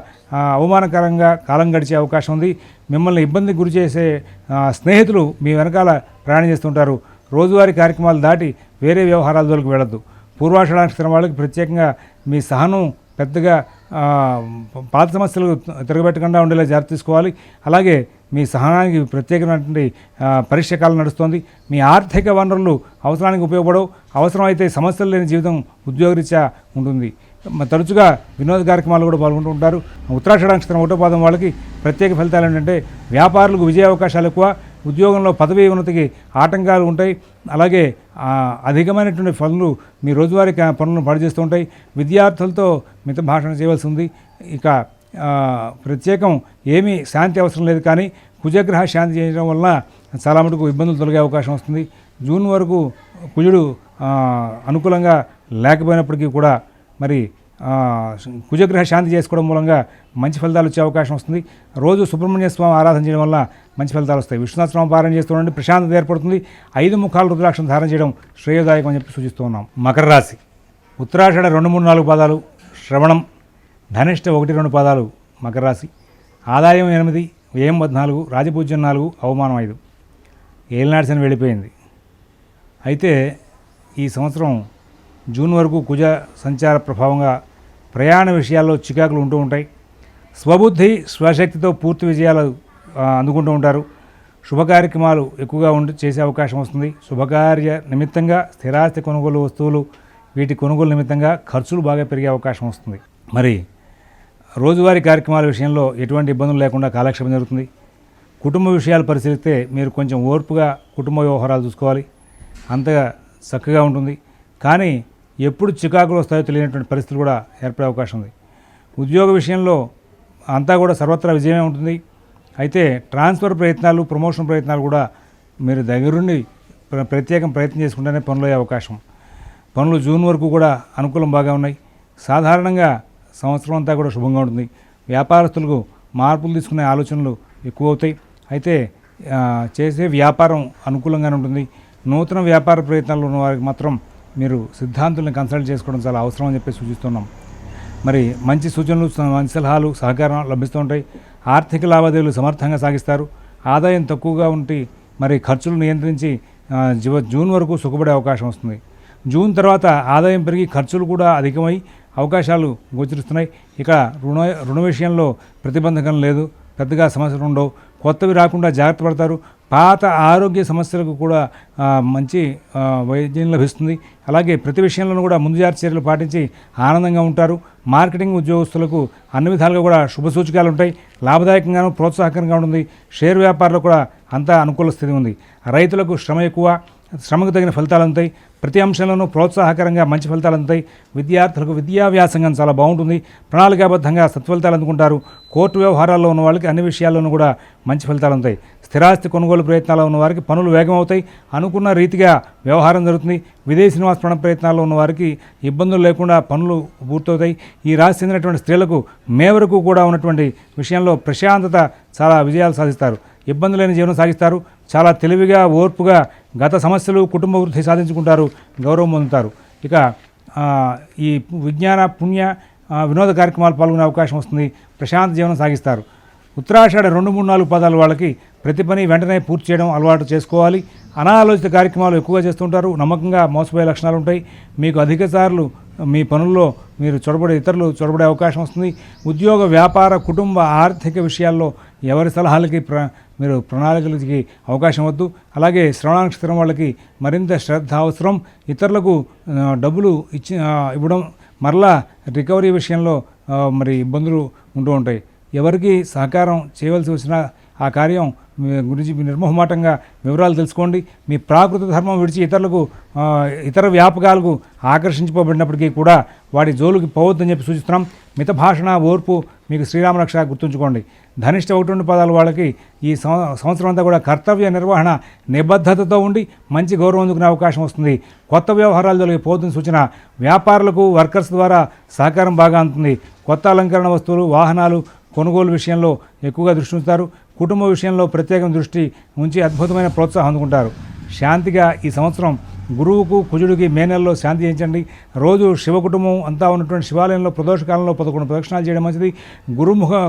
అవమానకరంగా కాలం గడిచే అవకాశం ఉంది. మిమ్మల్ని ఇబ్బందికి గురి చేసే స్నేహితులు మీ వెనకాల ప్రయాణం చేస్తుంటారు. రోజువారీ కార్యక్రమాలు దాటి వేరే వ్యవహారాల జోలికి వెళ్ళొద్దు. పూర్వాషాఢ నక్షత్రం వాళ్ళకి ప్రత్యేకంగా మీ సహనం పెద్దగా పాత సమస్యలు తిరగబెట్టకుండా ఉండేలా జాగ్రత్త తీసుకోవాలి. అలాగే మీ సహనానికి ప్రత్యేకమైనటువంటి పరీక్ష కాలం నడుస్తోంది. మీ ఆర్థిక వనరులు అవసరానికి ఉపయోగపడవు. అవసరమైతే సమస్యలు లేని జీవితం ఉద్యోగరీత్యా ఉంటుంది. తరచుగా వినోద కార్యక్రమాలు కూడా పాల్గొంటూ ఉంటారు. ఉత్తరాషాఢ నక్షత్రం 1వ పాదం వాళ్ళకి ప్రత్యేక ఫలితాలు ఏంటంటే వ్యాపారులకు విజయ అవకాశాలు ఎక్కువ, ఉద్యోగంలో పదవీ ఉన్నతికి ఆటంకాలు ఉంటాయి. అలాగే అధికమైనటువంటి పనులు మీ రోజువారీ పనులను పాడు చేస్తూ ఉంటాయి. విద్యార్థులతో మిత భాషణ చేయవలసి ఉంది. ఇక ప్రత్యేకం ఏమీ శాంతి అవసరం లేదు. కానీ కుజగ్రహ శాంతి చేయడం వలన చాలా మటుకు ఇబ్బందులు తొలగే అవకాశం వస్తుంది. జూన్ వరకు కుజుడు అనుకూలంగా లేకపోయినప్పటికీ కూడా మరి కుజగ్రహ శాంతి చేసుకోవడం మూలంగా మంచి ఫలితాలు వచ్చే అవకాశం వస్తుంది. రోజు సుబ్రహ్మణ్య స్వామి ఆరాధన చేయడం వల్ల మంచి ఫలితాలు వస్తాయి. విష్ణుసహస్రనామ పారాయణ చేస్తుండండి, ప్రశాంతత ఏర్పడుతుంది. 5 ముఖాల రుద్రాక్షం ధారణ చేయడం శ్రేయోదాయకం అని చెప్పి సూచిస్తూ ఉన్నాం. మకర రాశి ఉత్తరాషాఢ 2, 3, 4 పాదాలు, శ్రవణం, ధనిష్ట 1, 2 పాదాలు మకర రాశి. ఆదాయం 8, వ్యయం 14, రాజపూజ్యం 4, అవమానం 5. ఏలినాటి శని వెళ్ళిపోయింది. అయితే ఈ సంవత్సరం జూన్ వరకు కుజ సంచార ప్రభావంగా ప్రయాణ విషయాల్లో చికాకులు ఉంటూ ఉంటాయి. స్వబుద్ధి స్వశక్తితో పూర్తి విజయాలు అందుకుంటూ ఉంటారు. శుభకార్యక్రమాలు ఎక్కువగా చేసే అవకాశం వస్తుంది. శుభకార్య నిమిత్తంగా స్థిరాస్తి కొనుగోలు వస్తువులు వీటి కొనుగోలు నిమిత్తంగా ఖర్చులు బాగా పెరిగే అవకాశం వస్తుంది. మరి రోజువారీ కార్యక్రమాల విషయంలో ఎటువంటి ఇబ్బందులు లేకుండా కాలక్షేపం జరుగుతుంది. కుటుంబ విషయాలు పరిశీలిస్తే మీరు కొంచెం ఓర్పుగా కుటుంబ వ్యవహారాలు చూసుకోవాలి. అంతగా చక్కగా ఉంటుంది. కానీ ఎప్పుడు చికాకులు వస్తాయో తెలియనటువంటి పరిస్థితులు కూడా ఏర్పడే అవకాశం ఉంది. ఉద్యోగ విషయంలో అంతా కూడా సర్వత్రా విజయమే ఉంటుంది. అయితే ట్రాన్స్ఫర్ ప్రయత్నాలు, ప్రమోషన్ ప్రయత్నాలు కూడా మీరు దగ్గరుండి ప్రత్యేకం ప్రయత్నం చేసుకుంటేనే పనులు అయ్యే అవకాశం. పనులు జూన్ వరకు కూడా అనుకూలం బాగా ఉన్నాయి. సాధారణంగా సంవత్సరం అంతా కూడా శుభంగా ఉంటుంది. వ్యాపారస్తులకు మార్పులు తీసుకునే ఆలోచనలు ఎక్కువ అవుతాయి. అయితే చేసే వ్యాపారం అనుకూలంగానే ఉంటుంది. నూతన వ్యాపార ప్రయత్నాలు ఉన్న వారికి మాత్రం మీరు సిద్ధాంతుల్ని కన్సల్ట్ చేసుకోవడం చాలా అవసరం అని చెప్పి సూచిస్తున్నాం. మరి మంచి సూచనలు, మంచి సలహాలు, సహకారం లభిస్తూ ఉంటాయి. ఆర్థిక లావాదేవీలు సమర్థంగా సాగిస్తారు. ఆదాయం తక్కువగా ఉంటే మరి ఖర్చులు నియంత్రించి జూన్ వరకు సుఖపడే అవకాశం వస్తుంది. జూన్ తర్వాత ఆదాయం పెరిగి ఖర్చులు కూడా అధికమై అవకాశాలు గోచరిస్తున్నాయి. ఇక రుణ విషయంలో ప్రతిబంధకం లేదు. పెద్దగా సమస్యలు ఉండవు. కొత్తవి రాకుండా జాగ్రత్త పడతారు. పాత ఆరోగ్య సమస్యలకు కూడా మంచి వైద్యం లభిస్తుంది. అలాగే ప్రతి విషయంలోనూ కూడా ముందు జాగ్రత్త చర్యలు పాటించి ఆనందంగా ఉంటారు. మార్కెటింగ్ ఉద్యోగస్తులకు అన్ని విధాలుగా కూడా శుభ సూచకాలు ఉంటాయి. లాభదాయకంగాను ప్రోత్సాహకరంగా ఉంటుంది. షేర్ వ్యాపారంలో కూడా అంతా అనుకూల స్థితి ఉంది. రైతులకు శ్రమ ఎక్కువ, శ్రమకు తగిన ఫలితాలు ఉంటాయి. ప్రతి అంశంలోనూ ప్రోత్సాహకరంగా మంచి ఫలితాలు అందుతాయి. విద్యార్థులకు విద్యా వ్యాసంగం చాలా బాగుంటుంది. ప్రణాళికాబద్ధంగా సత్ఫలితాలు అందుకుంటారు. కోర్టు వ్యవహారాల్లో ఉన్న వాళ్ళకి అన్ని విషయాల్లోనూ కూడా మంచి ఫలితాలు ఉంటాయి. స్థిరాస్తి కొనుగోలు ప్రయత్నాల్లో ఉన్న వారికి పనులు వేగం అవుతాయి. అనుకున్న రీతిగా వ్యవహారం జరుగుతుంది. విదేశీ నివాస ప్రయత్నాల్లో ఉన్న వారికి ఇబ్బందులు లేకుండా పనులు పూర్తవుతాయి. ఈ రాశి చెందినటువంటి స్త్రీలకు మే వరకు కూడా ఉన్నటువంటి విషయంలో ప్రశాంతత, చాలా విజయాలు సాధిస్తారు. ఇబ్బంది లేని జీవనం సాగిస్తారు. చాలా తెలివిగా, ఓర్పుగా గత సమస్యలు, కుటుంబ వృద్ధి సాధించుకుంటారు, గౌరవం పొందుతారు. ఇక ఈ విజ్ఞాన, పుణ్య, వినోద కార్యక్రమాలు పాల్గొనే అవకాశం వస్తుంది. ప్రశాంత జీవనం సాగిస్తారు. ఉత్తరాషాఢ 2, 3, 4 పాదాల వాళ్ళకి ప్రతి పని వెంటనే పూర్తి చేయడం అలవాటు చేసుకోవాలి. అనాలోచిత కార్యక్రమాలు ఎక్కువగా చేస్తుంటారు. నమ్మకంగా మోసపోయే లక్షణాలు ఉంటాయి. మీకు అధిక సార్లు మీ పనుల్లో మీరు ఇతరులు చొరబడే అవకాశం వస్తుంది. ఉద్యోగ, వ్యాపార, కుటుంబ, ఆర్థిక విషయాల్లో ఎవరి సలహాలకి మీరు ప్రణాళికలకి అవకాశం వద్దు. అలాగే శ్రవణ నక్షత్రం వాళ్ళకి మరింత శ్రద్ధ అవసరం. ఇతరులకు డబ్బులు ఇవ్వడం, మరలా రికవరీ విషయంలో మరి ఇబ్బందులు ఉంటూ ఉంటాయి. ఎవరికి సహకారం చేయవలసి వచ్చినా ఆ కార్యం గురించి మీ నిర్మోహమాటంగా వివరాలు తెలుసుకోండి. మీ ప్రాకృత ధర్మం విడిచి ఇతర వ్యాపకాలకు ఆకర్షించబడినప్పటికీ కూడా వాటి జోలుకి పోవద్దని చెప్పి సూచిస్తున్నాం. మిత భాషణ, ఓర్పు మీకు శ్రీరామరక్ష గుర్తుంచుకోండి. ధనిష్ట 1, 2 పాదాల వాళ్ళకి ఈ సంవత్సరం అంతా కూడా కర్తవ్య నిర్వహణ, నిబద్ధతతో ఉండి మంచి గౌరవం అందుకునే అవకాశం వస్తుంది. కొత్త వ్యవహారాలు జోలికి పోవద్దని సూచన. వ్యాపారులకు వర్కర్స్ ద్వారా సహకారం బాగా అందుతుంది. కొత్త అలంకరణ వస్తువులు, వాహనాలు కొనుగోలు విషయంలో ఎక్కువగా దృష్టి ఉంచుతారు. కుటుంబ విషయంలో ప్రత్యేక దృష్టి ఉంచి అద్భుతమైన ప్రోత్సాహం అందుకుంటారు. శాంతిగా ఈ సంవత్సరం గురువుకు, కుజుడికి మే నెలలో శాంతి చేయించండి. రోజు శివ కుటుంబం అంతా ఉన్నటువంటి శివాలయంలో ప్రదోషకాలంలో 11 ప్రదక్షిణాలు చేయడం మంచిది.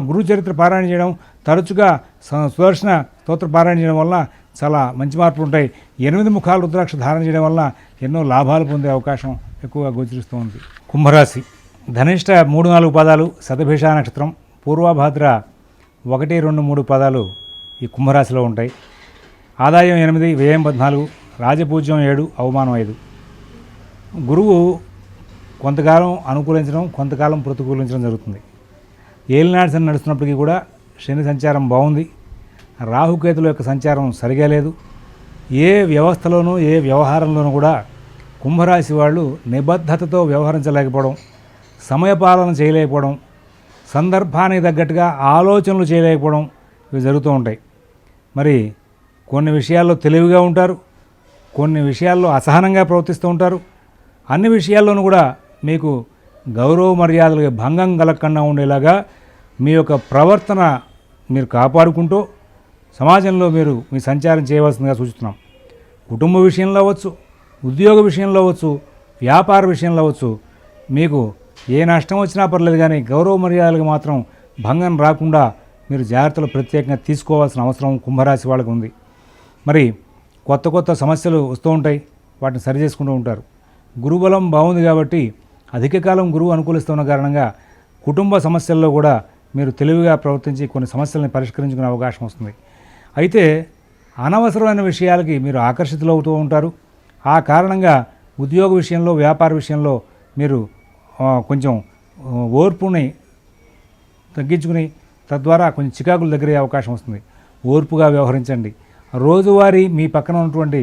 గురు చరిత్ర పారాయణ చేయడం, తరచుగా సుదర్శన స్తోత్ర పారాయణ చేయడం వల్ల చాలా మంచి మార్పులు ఉంటాయి. 8 ముఖాల రుద్రాక్ష ధారణ చేయడం వల్ల ఎన్నో లాభాలు పొందే అవకాశం ఎక్కువగా గోచరిస్తూ ఉంది. కుంభరాశి ధనిష్ట 3, 4 పాదాలు, శతభిష నక్షత్రం, పూర్వభాద్ర 1, 2, 3 పాదాలు ఈ కుంభరాశిలో ఉంటాయి. ఆదాయం 8, వ్యయం 14, రాజపూజ్యం 7, అవమానం 5. గురువు కొంతకాలం అనుకూలించడం, కొంతకాలం ప్రతికూలించడం జరుగుతుంది. ఏలినాటి శని నడుస్తున్నప్పటికీ కూడా శని సంచారం బాగుంది. రాహుకేతుల యొక్క సంచారం సరిగా లేదు. ఏ వ్యవస్థలోనూ, ఏ వ్యవహారంలోనూ కూడా కుంభరాశి వాళ్ళు నిబద్ధతతో వ్యవహరించలేకపోవడం, సమయపాలన చేయలేకపోవడం, సందర్భానికి తగ్గట్టుగా ఆలోచనలు చేయలేకపోవడం ఇవి జరుగుతూ ఉంటాయి. మరి కొన్ని విషయాల్లో తెలివిగా ఉంటారు, కొన్ని విషయాల్లో అసహనంగా ప్రవర్తిస్తూ ఉంటారు. అన్ని విషయాల్లోనూ కూడా మీకు గౌరవ మర్యాదలకు భంగం కలగకుండా ఉండేలాగా మీ యొక్క ప్రవర్తన మీరు కాపాడుకుంటూ సమాజంలో మీ సంచారం చేయవలసిందిగా సూచిస్తున్నాం. కుటుంబ విషయంలో అవ్వచ్చు, ఉద్యోగ విషయంలో అవ్వచ్చు, వ్యాపార విషయంలో అవ్వచ్చు, మీకు ఏ నష్టం వచ్చినా పర్లేదు, కానీ గౌరవ మర్యాదలకు మాత్రం భంగం రాకుండా మీరు జాగ్రత్తలు ప్రత్యేకంగా తీసుకోవాల్సిన అవసరం కుంభరాశి వాళ్ళకు ఉంది. మరి కొత్త సమస్యలు వస్తూ ఉంటాయి, వాటిని సరి చేసుకుంటూ ఉంటారు. గురుబలం బాగుంది కాబట్టి అధిక కాలం గురువు అనుకూలిస్తున్న కారణంగా కుటుంబ సమస్యల్లో కూడా మీరు తెలివిగా ప్రవర్తించి కొన్ని సమస్యలను పరిష్కరించుకునే అవకాశం వస్తుంది. అయితే అనవసరమైన విషయాలకి మీరు ఆకర్షితులు అవుతూ ఉంటారు. ఆ కారణంగా ఉద్యోగ విషయంలో, వ్యాపార విషయంలో మీరు కొంచెం ఓర్పుని తగ్గించుకుని తద్వారా కొంచెం చికాకులు దగ్గరే అవకాశం వస్తుంది. ఓర్పుగా వ్యవహరించండి. రోజువారీ మీ పక్కన ఉన్నటువంటి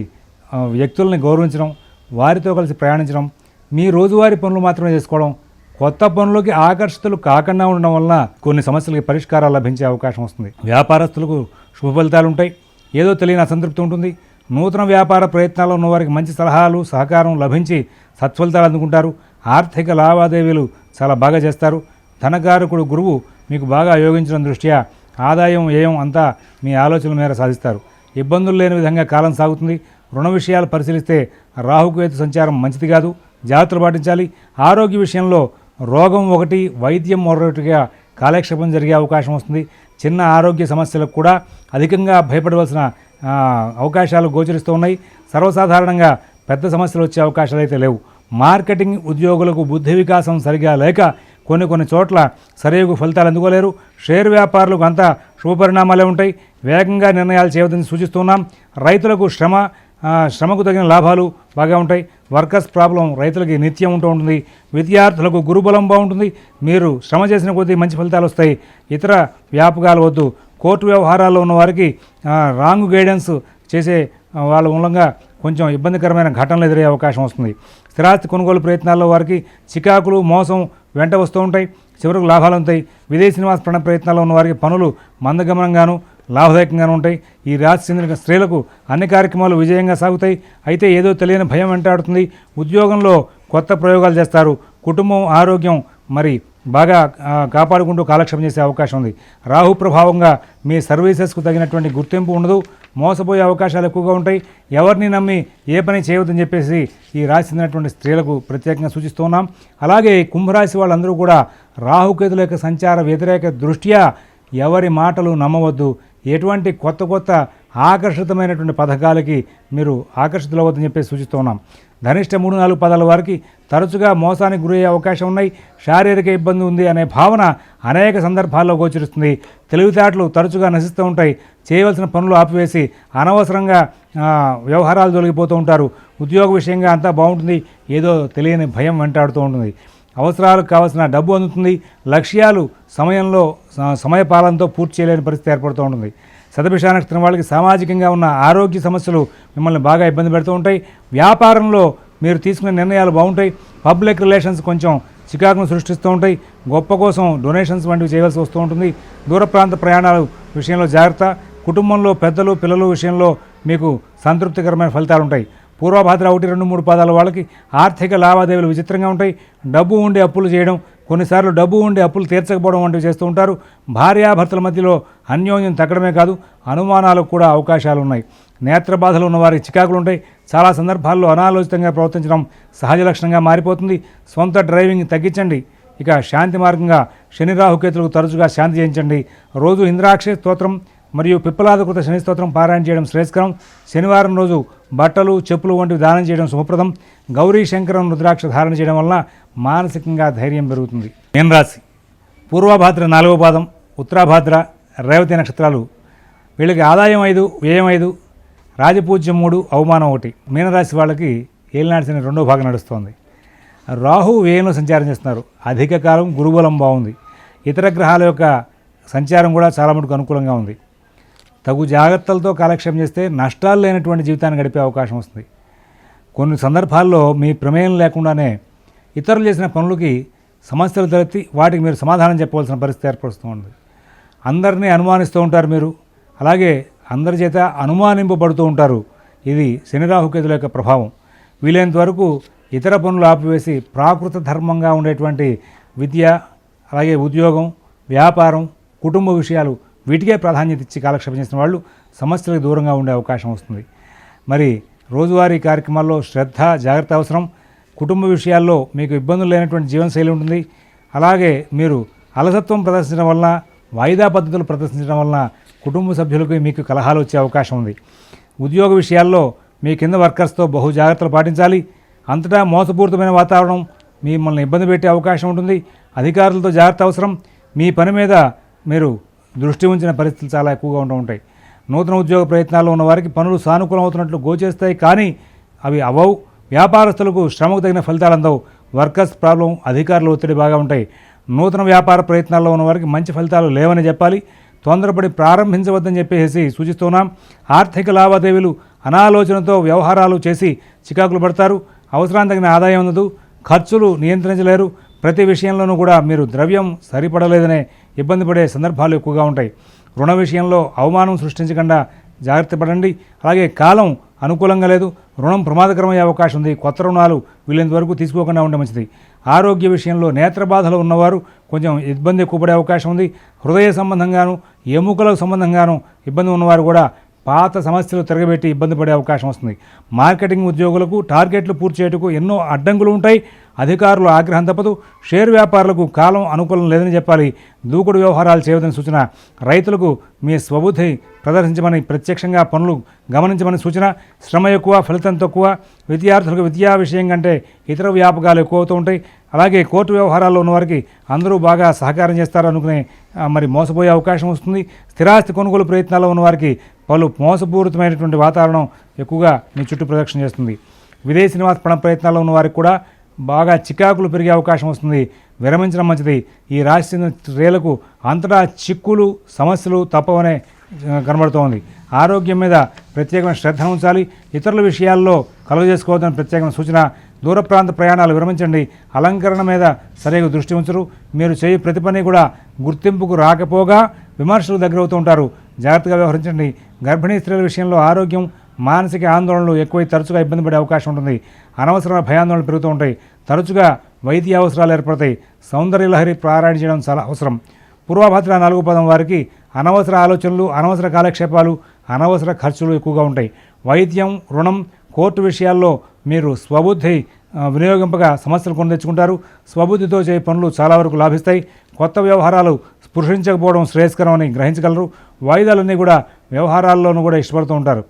వ్యక్తుల్ని గౌరవించడం, వారితో కలిసి ప్రయాణించడం, మీ రోజువారీ పనులు మాత్రమే చేసుకోవడం, కొత్త పనులకి ఆకర్షితులు కాకుండా ఉండడం వలన కొన్ని సమస్యలకి పరిష్కారాలు లభించే అవకాశం వస్తుంది. వ్యాపారస్తులకు శుభ ఫలితాలు ఉంటాయి. ఏదో తెలియని అసంతృప్తి ఉంటుంది. నూతన వ్యాపార ప్రయత్నాల్లో ఉన్నవారికి మంచి సలహాలు, సహకారం లభించి సత్ఫలితాలు అందుకుంటారు. ఆర్థిక లావాదేవీలు చాలా బాగా చేస్తారు. ధనకారకుడు గురువు మీకు బాగా యోగించడం దృష్ట్యా ఆదాయం, వ్యయం అంతా మీ ఆలోచనల మేర సాధిస్తారు. ఇబ్బందులు లేని విధంగా కాలం సాగుతుంది. రుణ విషయాలు పరిశీలిస్తే రాహుకేతు సంచారం మంచిది కాదు, జాగ్రత్తలు పాటించాలి. ఆరోగ్య విషయంలో రోగం ఒకటి, వైద్యం మరొకటిగా కాలక్షేపం జరిగే అవకాశం వస్తుంది. చిన్న ఆరోగ్య సమస్యలకు కూడా అధికంగా భయపడవలసిన అవకాశాలు గోచరిస్తూ ఉన్నాయి. సర్వసాధారణంగా పెద్ద సమస్యలు వచ్చే అవకాశాలు అయితే లేవు. మార్కెటింగ్ ఉద్యోగులకు బుద్ధి వికాసం సరిగా లేక కొన్ని చోట్ల సరైన ఫలితాలు అందుకోలేరు. షేర్ వ్యాపారులకు అంతా శుభపరిణామాలే ఉంటాయి. వేగంగా నిర్ణయాలు చేయవద్దని సూచిస్తున్నాం. రైతులకు శ్రమకు తగిన లాభాలు బాగా ఉంటాయి. వర్కర్స్ ప్రాబ్లం రైతులకి నిత్యం ఉంటూ ఉంటుంది. విద్యార్థులకు గురుబలం బాగుంటుంది. మీరు శ్రమ చేసిన కొద్దీ మంచి ఫలితాలు వస్తాయి. ఇతర వ్యాపకాలు వద్దు. కోర్టు వ్యవహారాల్లో ఉన్న వారికి రాంగ్ గైడెన్స్ చేసే వాళ్ళ మూలంగా కొంచెం ఇబ్బందికరమైన ఘటనలు ఎదురయ్యే అవకాశం వస్తుంది. స్థిరాస్తి కొనుగోలు ప్రయత్నాల్లో వారికి చికాకులు మోసం వెంట వస్తూ ఉంటాయి. చివరకు లాభాలు ఉంటాయి. విదేశీ నివాస ప్రయత్నాల్లో ఉన్న వారికి పనులు మందగమనంగాను లాభదాయకంగాను ఉంటాయి. ఈ రాశి చెందిన స్త్రీలకు అన్ని కార్యక్రమాలు విజయంగా సాగుతాయి. అయితే ఏదో తెలియని భయం వెంటాడుతుంది. ఉద్యోగంలో కొత్త ప్రయోగాలు చేస్తారు. కుటుంబం ఆరోగ్యం మరి బాగా కాపాడుకుంటూ కాలక్షేపం చేసే అవకాశం ఉంది. రాహు ప్రభావంగా మీ సర్వీసెస్కు తగినటువంటి గుర్తింపు ఉండదు. మోసపోయే అవకాశాలు ఎక్కువగా ఉంటాయి. ఎవరిని నమ్మి ఏ పని చేయవద్దని చెప్పేసి ఈ రాశి చెందినటువంటి స్త్రీలకు ప్రత్యేకంగా సూచిస్తున్నాం. అలాగే కుంభరాశి వాళ్ళందరూ కూడా రాహుకేతుల యొక్క సంచార వ్యతిరేక దృష్ట్యా ఎవరి మాటలు నమ్మవద్దు. ఎటువంటి కొత్త ఆకర్షితమైనటువంటి పథకాలకి మీరు ఆకర్షితులవద్దని చెప్పేసి సూచిస్తున్నాం. ధనిష్ట 3-4 పదాల వారికి తరచుగా మోసానికి గురయ్యే అవకాశం ఉన్నాయి. శారీరక ఇబ్బంది ఉంది అనే భావన అనేక సందర్భాల్లో గోచరిస్తుంది. తెలివితేటలు తరచుగా నశిస్తూ ఉంటాయి. చేయవలసిన పనులు ఆపివేసి అనవసరంగా వ్యవహారాలు తొలగిపోతూ ఉంటారు. ఉద్యోగ విషయంగా అంతా బాగుంటుంది. ఏదో తెలియని భయం వెంటాడుతూ ఉంటుంది. అవసరాలకు కావాల్సిన డబ్బు అందుతుంది. లక్ష్యాలు సమయపాలనతో పూర్తి చేయలేని పరిస్థితి ఏర్పడుతూ ఉంటుంది. శతభిష నక్షత్రం వాళ్ళకి సామాజికంగా ఉన్న ఆరోగ్య సమస్యలు మిమ్మల్ని బాగా ఇబ్బంది పెడుతూ ఉంటాయి. వ్యాపారంలో మీరు తీసుకునే నిర్ణయాలు బాగుంటాయి. పబ్లిక్ రిలేషన్స్ కొంచెం చికాకును సృష్టిస్తూ ఉంటాయి. గొప్ప కోసం డొనేషన్స్ వంటివి చేయవలసి వస్తూ ఉంటుంది. దూర ప్రాంత ప్రయాణాల విషయంలో జాగ్రత్త. కుటుంబంలో పెద్దలు పిల్లల విషయంలో మీకు సంతృప్తికరమైన ఫలితాలు ఉంటాయి. పూర్వభాద్ర 1-2-3 పాదాల వాళ్ళకి ఆర్థిక లావాదేవీలు విచిత్రంగా ఉంటాయి. డబ్బు ఉండి అప్పులు చేయడం, కొన్నిసార్లు డబ్బు ఉండి అప్పులు తీర్చకపోవడం వంటివి చేస్తూ ఉంటారు. భార్యాభర్తల మధ్యలో అన్యోన్యం తగ్గడమే కాదు అనుమానాలకు కూడా అవకాశాలు ఉన్నాయి. నేత్ర బాధలు ఉన్న వారికి చికాకులు ఉంటాయి. చాలా సందర్భాల్లో అనాలోచితంగా ప్రవర్తించడం సహజ లక్షణంగా మారిపోతుంది. సొంత డ్రైవింగ్ తగ్గించండి. ఇక శాంతి మార్గంగా శని రాహుకేతులకు తరచుగా శాంతి చేయించండి. రోజు ఇంద్రాక్ష స్తోత్రం మరియు పిప్పలాదకృత శని స్తోత్రం పారాయణ చేయడం శ్రేయస్కరం. శనివారం రోజు బట్టలు చెప్పులు వంటివి దానం చేయడం శుభప్రదం. గౌరీ శంకరం రుద్రాక్ష ధారణ చేయడం వలన మానసికంగా ధైర్యం పెరుగుతుంది. మీనరాశి పూర్వభాద్ర 4వ పాదం, ఉత్తరాభాద్ర, రేవతి నక్షత్రాలు వీళ్ళకి ఆదాయం 5, వ్యయం 5, రాజపూజ్యం 3, అవమానం 1. మీనరాశి వాళ్ళకి ఏలినాటి శని 2వ భాగం నడుస్తోంది. రాహు వ్యయంలో సంచారం చేస్తున్నారు. అధిక కాలం గురుబలం బాగుంది. ఇతర గ్రహాల యొక్క సంచారం కూడా చాలా మటుకు అనుకూలంగా ఉంది. తగు జాగ్రత్తలతో కాలక్షేపం చేస్తే నష్టాలు లేనటువంటి జీవితాన్ని గడిపే అవకాశం వస్తుంది. కొన్ని సందర్భాల్లో మీ ప్రమేయం లేకుండానే ఇతరులు చేసిన పనులకి సమస్యలు తలెత్తి వాటికి మీరు సమాధానం చెప్పవలసిన పరిస్థితి ఏర్పడుతూ ఉంది. అందరినీ అనుమానిస్తూ ఉంటారు మీరు. అలాగే అందరి చేత అనుమానింపబడుతూ ఉంటారు. ఇది శని రాహుకేతుల యొక్క ప్రభావం. వీలైనంత వరకు ఇతర పనులు ఆపివేసి ప్రాకృత ధర్మంగా ఉండేటువంటి విద్య, అలాగే ఉద్యోగం, వ్యాపారం, కుటుంబ విషయాలు వీటికే ప్రాధాన్యత ఇచ్చి కాలక్షేపం చేసిన వాళ్ళు సమస్యలకు దూరంగా ఉండే అవకాశం వస్తుంది. మరి రోజువారీ కార్యక్రమాల్లో శ్రద్ధ జాగ్రత్త అవసరం. కుటుంబ విషయాల్లో మీకు ఇబ్బందులు లేనటువంటి జీవనశైలి ఉంటుంది. అలాగే మీరు అలసత్వం ప్రదర్శించడం వలన, వాయిదా పద్ధతులు ప్రదర్శించడం వలన కుటుంబ సభ్యులకు మీకు కలహాలు వచ్చే అవకాశం ఉంది. ఉద్యోగ విషయాల్లో మీ కింద వర్కర్స్తో బహు జాగ్రత్తలు పాటించాలి. అంతటా మోసపూరితమైన వాతావరణం మిమ్మల్ని ఇబ్బంది పెట్టే అవకాశం ఉంటుంది. అధికారులతో జాగ్రత్త అవసరం. మీ పని మీద మీరు దృష్టి ఉంచిన పరిస్థితులు చాలా ఎక్కువగా ఉంటూ ఉంటాయి. నూతన ఉద్యోగ ప్రయత్నాల్లో ఉన్న వారికి పనులు సానుకూలం అవుతున్నట్లు గోచేస్తాయి, కానీ అవి అవవు. వ్యాపారస్తులకు శ్రమకు తగిన ఫలితాలు అందవు. వర్కర్స్ ప్రాబ్లం, అధికారుల ఒత్తిడి బాగా ఉంటాయి. నూతన వ్యాపార ప్రయత్నాల్లో ఉన్న వారికి మంచి ఫలితాలు లేవని చెప్పాలి. తొందరపడి ప్రారంభించవద్దని చెప్పేసి సూచిస్తున్నాం. ఆర్థిక లావాదేవీలు అనాలోచనతో వ్యవహారాలు చేసి చికాకులు పడతారు. అవసరానికి తగిన ఆదాయం ఉండదు. ఖర్చులు నియంత్రించలేరు. ప్రతి విషయంలోనూ కూడా మీరు ద్రవ్యం సరిపడలేదనే ఇబ్బంది పడే సందర్భాలు ఎక్కువగా ఉంటాయి. రుణ విషయంలో అవమానం సృష్టించకుండా జాగ్రత్త పడండి. అలాగే కాలం అనుకూలంగా లేదు. రుణం ప్రమాదకరమయ్యే అవకాశం ఉంది. కొత్త రుణాలు వీలైనంత వరకు తీసుకోకుండా ఉంటే మంచిది. ఆరోగ్య విషయంలో నేత్ర బాధలు ఉన్నవారు కొంచెం ఇబ్బంది ఎక్కువ పడే అవకాశం ఉంది. హృదయ సంబంధంగాను, ఎముకలకు సంబంధంగాను ఇబ్బంది ఉన్నవారు కూడా పాత సమస్యలు తిరగబెట్టి ఇబ్బంది పడే అవకాశం వస్తుంది. మార్కెటింగ్ ఉద్యోగులకు టార్గెట్లు పూర్తి చేయటకు ఎన్నో అడ్డంకులు ఉంటాయి. అధికారులు ఆగ్రహం తప్పదు. షేర్ వ్యాపారులకు కాలం అనుకూలం లేదని చెప్పాలి. దూకుడు వ్యవహారాలు చేయవద్దని సూచన. రైతులకు మీ స్వబుద్ధి ప్రదర్శించమని, ప్రత్యక్షంగా పనులు గమనించమని సూచన. శ్రమ ఎక్కువ, ఫలితం తక్కువ. విద్యార్థులకు విద్యా విషయం కంటే ఇతర వ్యాపకాలు ఎక్కువ అవుతూ ఉంటాయి. అలాగే కోర్టు వ్యవహారాల్లో ఉన్నవారికి అందరూ బాగా సహకారం చేస్తారు అనుకునే మరి మోసపోయే అవకాశం వస్తుంది. స్థిరాస్తి కొనుగోలు ప్రయత్నాల్లో ఉన్నవారికి పలు మోసపూరితమైనటువంటి వాతావరణం ఎక్కువగా మీ చుట్టూ ప్రదక్షిణ చేస్తుంది. విదేశీ నివాస ప్రయత్నాల్లో ఉన్నవారికి కూడా బాగా చికాకులు పెరిగే అవకాశం వస్తుంది. విరమించడం మంచిది. ఈ రాశి చెందిన స్త్రీలకు అంతటా చిక్కులు సమస్యలు తప్పవనే కనబడుతోంది. ఆరోగ్యం మీద ప్రత్యేకమైన శ్రద్ధ ఉంచాలి. ఇతరుల విషయాల్లో కలుగజేసుకోవద్దని ప్రత్యేకమైన సూచన. దూర ప్రాంత ప్రయాణాలు విరమించండి. అలంకరణ మీద సరిగా దృష్టి ఉంచరు. మీరు చేయు ప్రతి పని కూడా గుర్తింపుకు రాకపోగా విమర్శలు దగ్గరవుతూ ఉంటారు. జాగ్రత్తగా వ్యవహరించండి. గర్భిణీ స్త్రీల విషయంలో ఆరోగ్యం, మానసిక ఆందోళనలు ఎక్కువై తరచుగా ఇబ్బంది పడే అవకాశం ఉంటుంది. అనవసరమైన భయాందోళనలు పెరుగుతూ ఉంటాయి. తరచుగా వైద్య అవసరాలు ఏర్పడతాయి. సౌందర్య లహరి ప్రారంభించడం చాలా అవసరం. పూర్వభద్ర 4 పదం వారికి అనవసర ఆలోచనలు, అనవసర కాలక్షేపాలు, అనవసర ఖర్చులు ఎక్కువగా ఉంటాయి. వైద్యం, రుణం, కోర్టు విషయాల్లో మీరు స్వబుద్ధి వినియోగింపగా సమస్యలు కొని తెచ్చుకుంటారు. స్వబుద్ధితో చేయ పనులు చాలా వరకు లాభిస్తాయి. కొత్త వ్యవహారాలు స్పృశించకపోవడం శ్రేయస్కరమని గ్రహించగలరు. వాయిదాలన్నీ కూడా వ్యవహారాల్లోనూ కూడా ఇష్టపడుతూ ఉంటారు.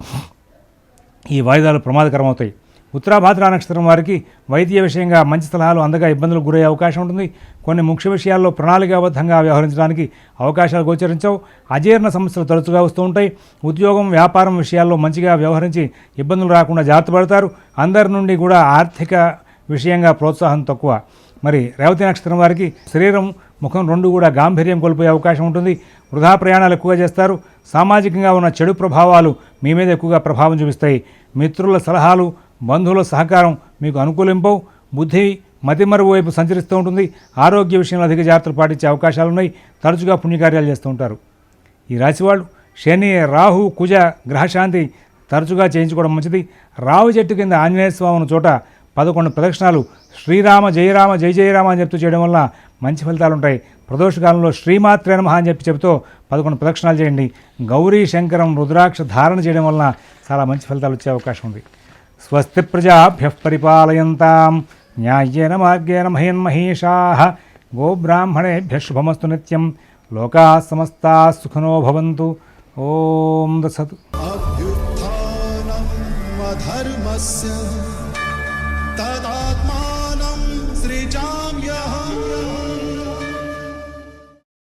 ఈ వాయిదాలు ప్రమాదకరం అవుతాయి. ఉత్తరాభాద్ర నక్షత్రం వారికి వైద్య విషయంగా మంచి సలహాలు అందగా ఇబ్బందులకు గురయ్యే అవకాశం ఉంటుంది. కొన్ని ముఖ్య విషయాల్లో ప్రణాళికాబద్ధంగా వ్యవహరించడానికి అవకాశాలు గోచరించవు. అజీర్ణ సమస్యలు తరచుగా వస్తూ ఉంటాయి. ఉద్యోగం, వ్యాపారం విషయాల్లో మంచిగా వ్యవహరించి ఇబ్బందులు రాకుండా జాగ్రత్త పడతారు. అందరి నుండి కూడా ఆర్థిక విషయంగా ప్రోత్సాహం తక్కువ. మరి రేవతి నక్షత్రం వారికి శరీరం, ముఖం రెండు కూడా గాంభీర్యం కోల్పోయే అవకాశం ఉంటుంది. వృధా ప్రయాణాలు ఎక్కువగా చేస్తారు. సామాజికంగా ఉన్న చెడు ప్రభావాలు మీ మీద ఎక్కువగా ప్రభావం చూపిస్తాయి. మిత్రుల సలహాలు, బంధువుల సహకారం మీకు అనుకూలింపవు. బుద్ధి మతిమరువు వైపు సంచరిస్తూ ఉంటుంది. ఆరోగ్య విషయంలో అధిక జాగ్రత్తలు పాటించే అవకాశాలు ఉన్నాయి. తరచుగా పుణ్యకార్యాలు చేస్తూ ఉంటారు. ఈ రాశివాళ్ళు శని, రాహు, కుజ గ్రహశాంతి తరచుగా చేయించుకోవడం మంచిది. రావి చెట్టు కింద ఆంజనేయ స్వామి ఉన్న చోట 11 ప్రదక్షిణాలు శ్రీరామ జయరామ జయ జయరామ అని చెప్తూ చేయడం వల్ల మంచి ఫలితాలు ఉంటాయి. ప్రదోషకాలంలో శ్రీమాత్రే నమః అని చెప్తూ 11 ప్రదక్షిణాలు చేయండి. గౌరీ శంకరం రుద్రాక్ష ధారణ చేయడం వలన చాలా మంచి ఫలితాలు వచ్చే అవకాశం ఉంది. స్వస్తి ప్రజాభ్యః పరిపాలయంతాం న్యాయేన మార్గేణ మహీన్మహీషాః గోబ్రాహ్మణేభ్యః శుభమస్తు నిత్యం. లోకాః సమస్తాః సుఖినో భవంతు. ఓం దత్సత్. अभ्युत्थानम् अधर्मस्य तदात्मानं सृजाम्यहम्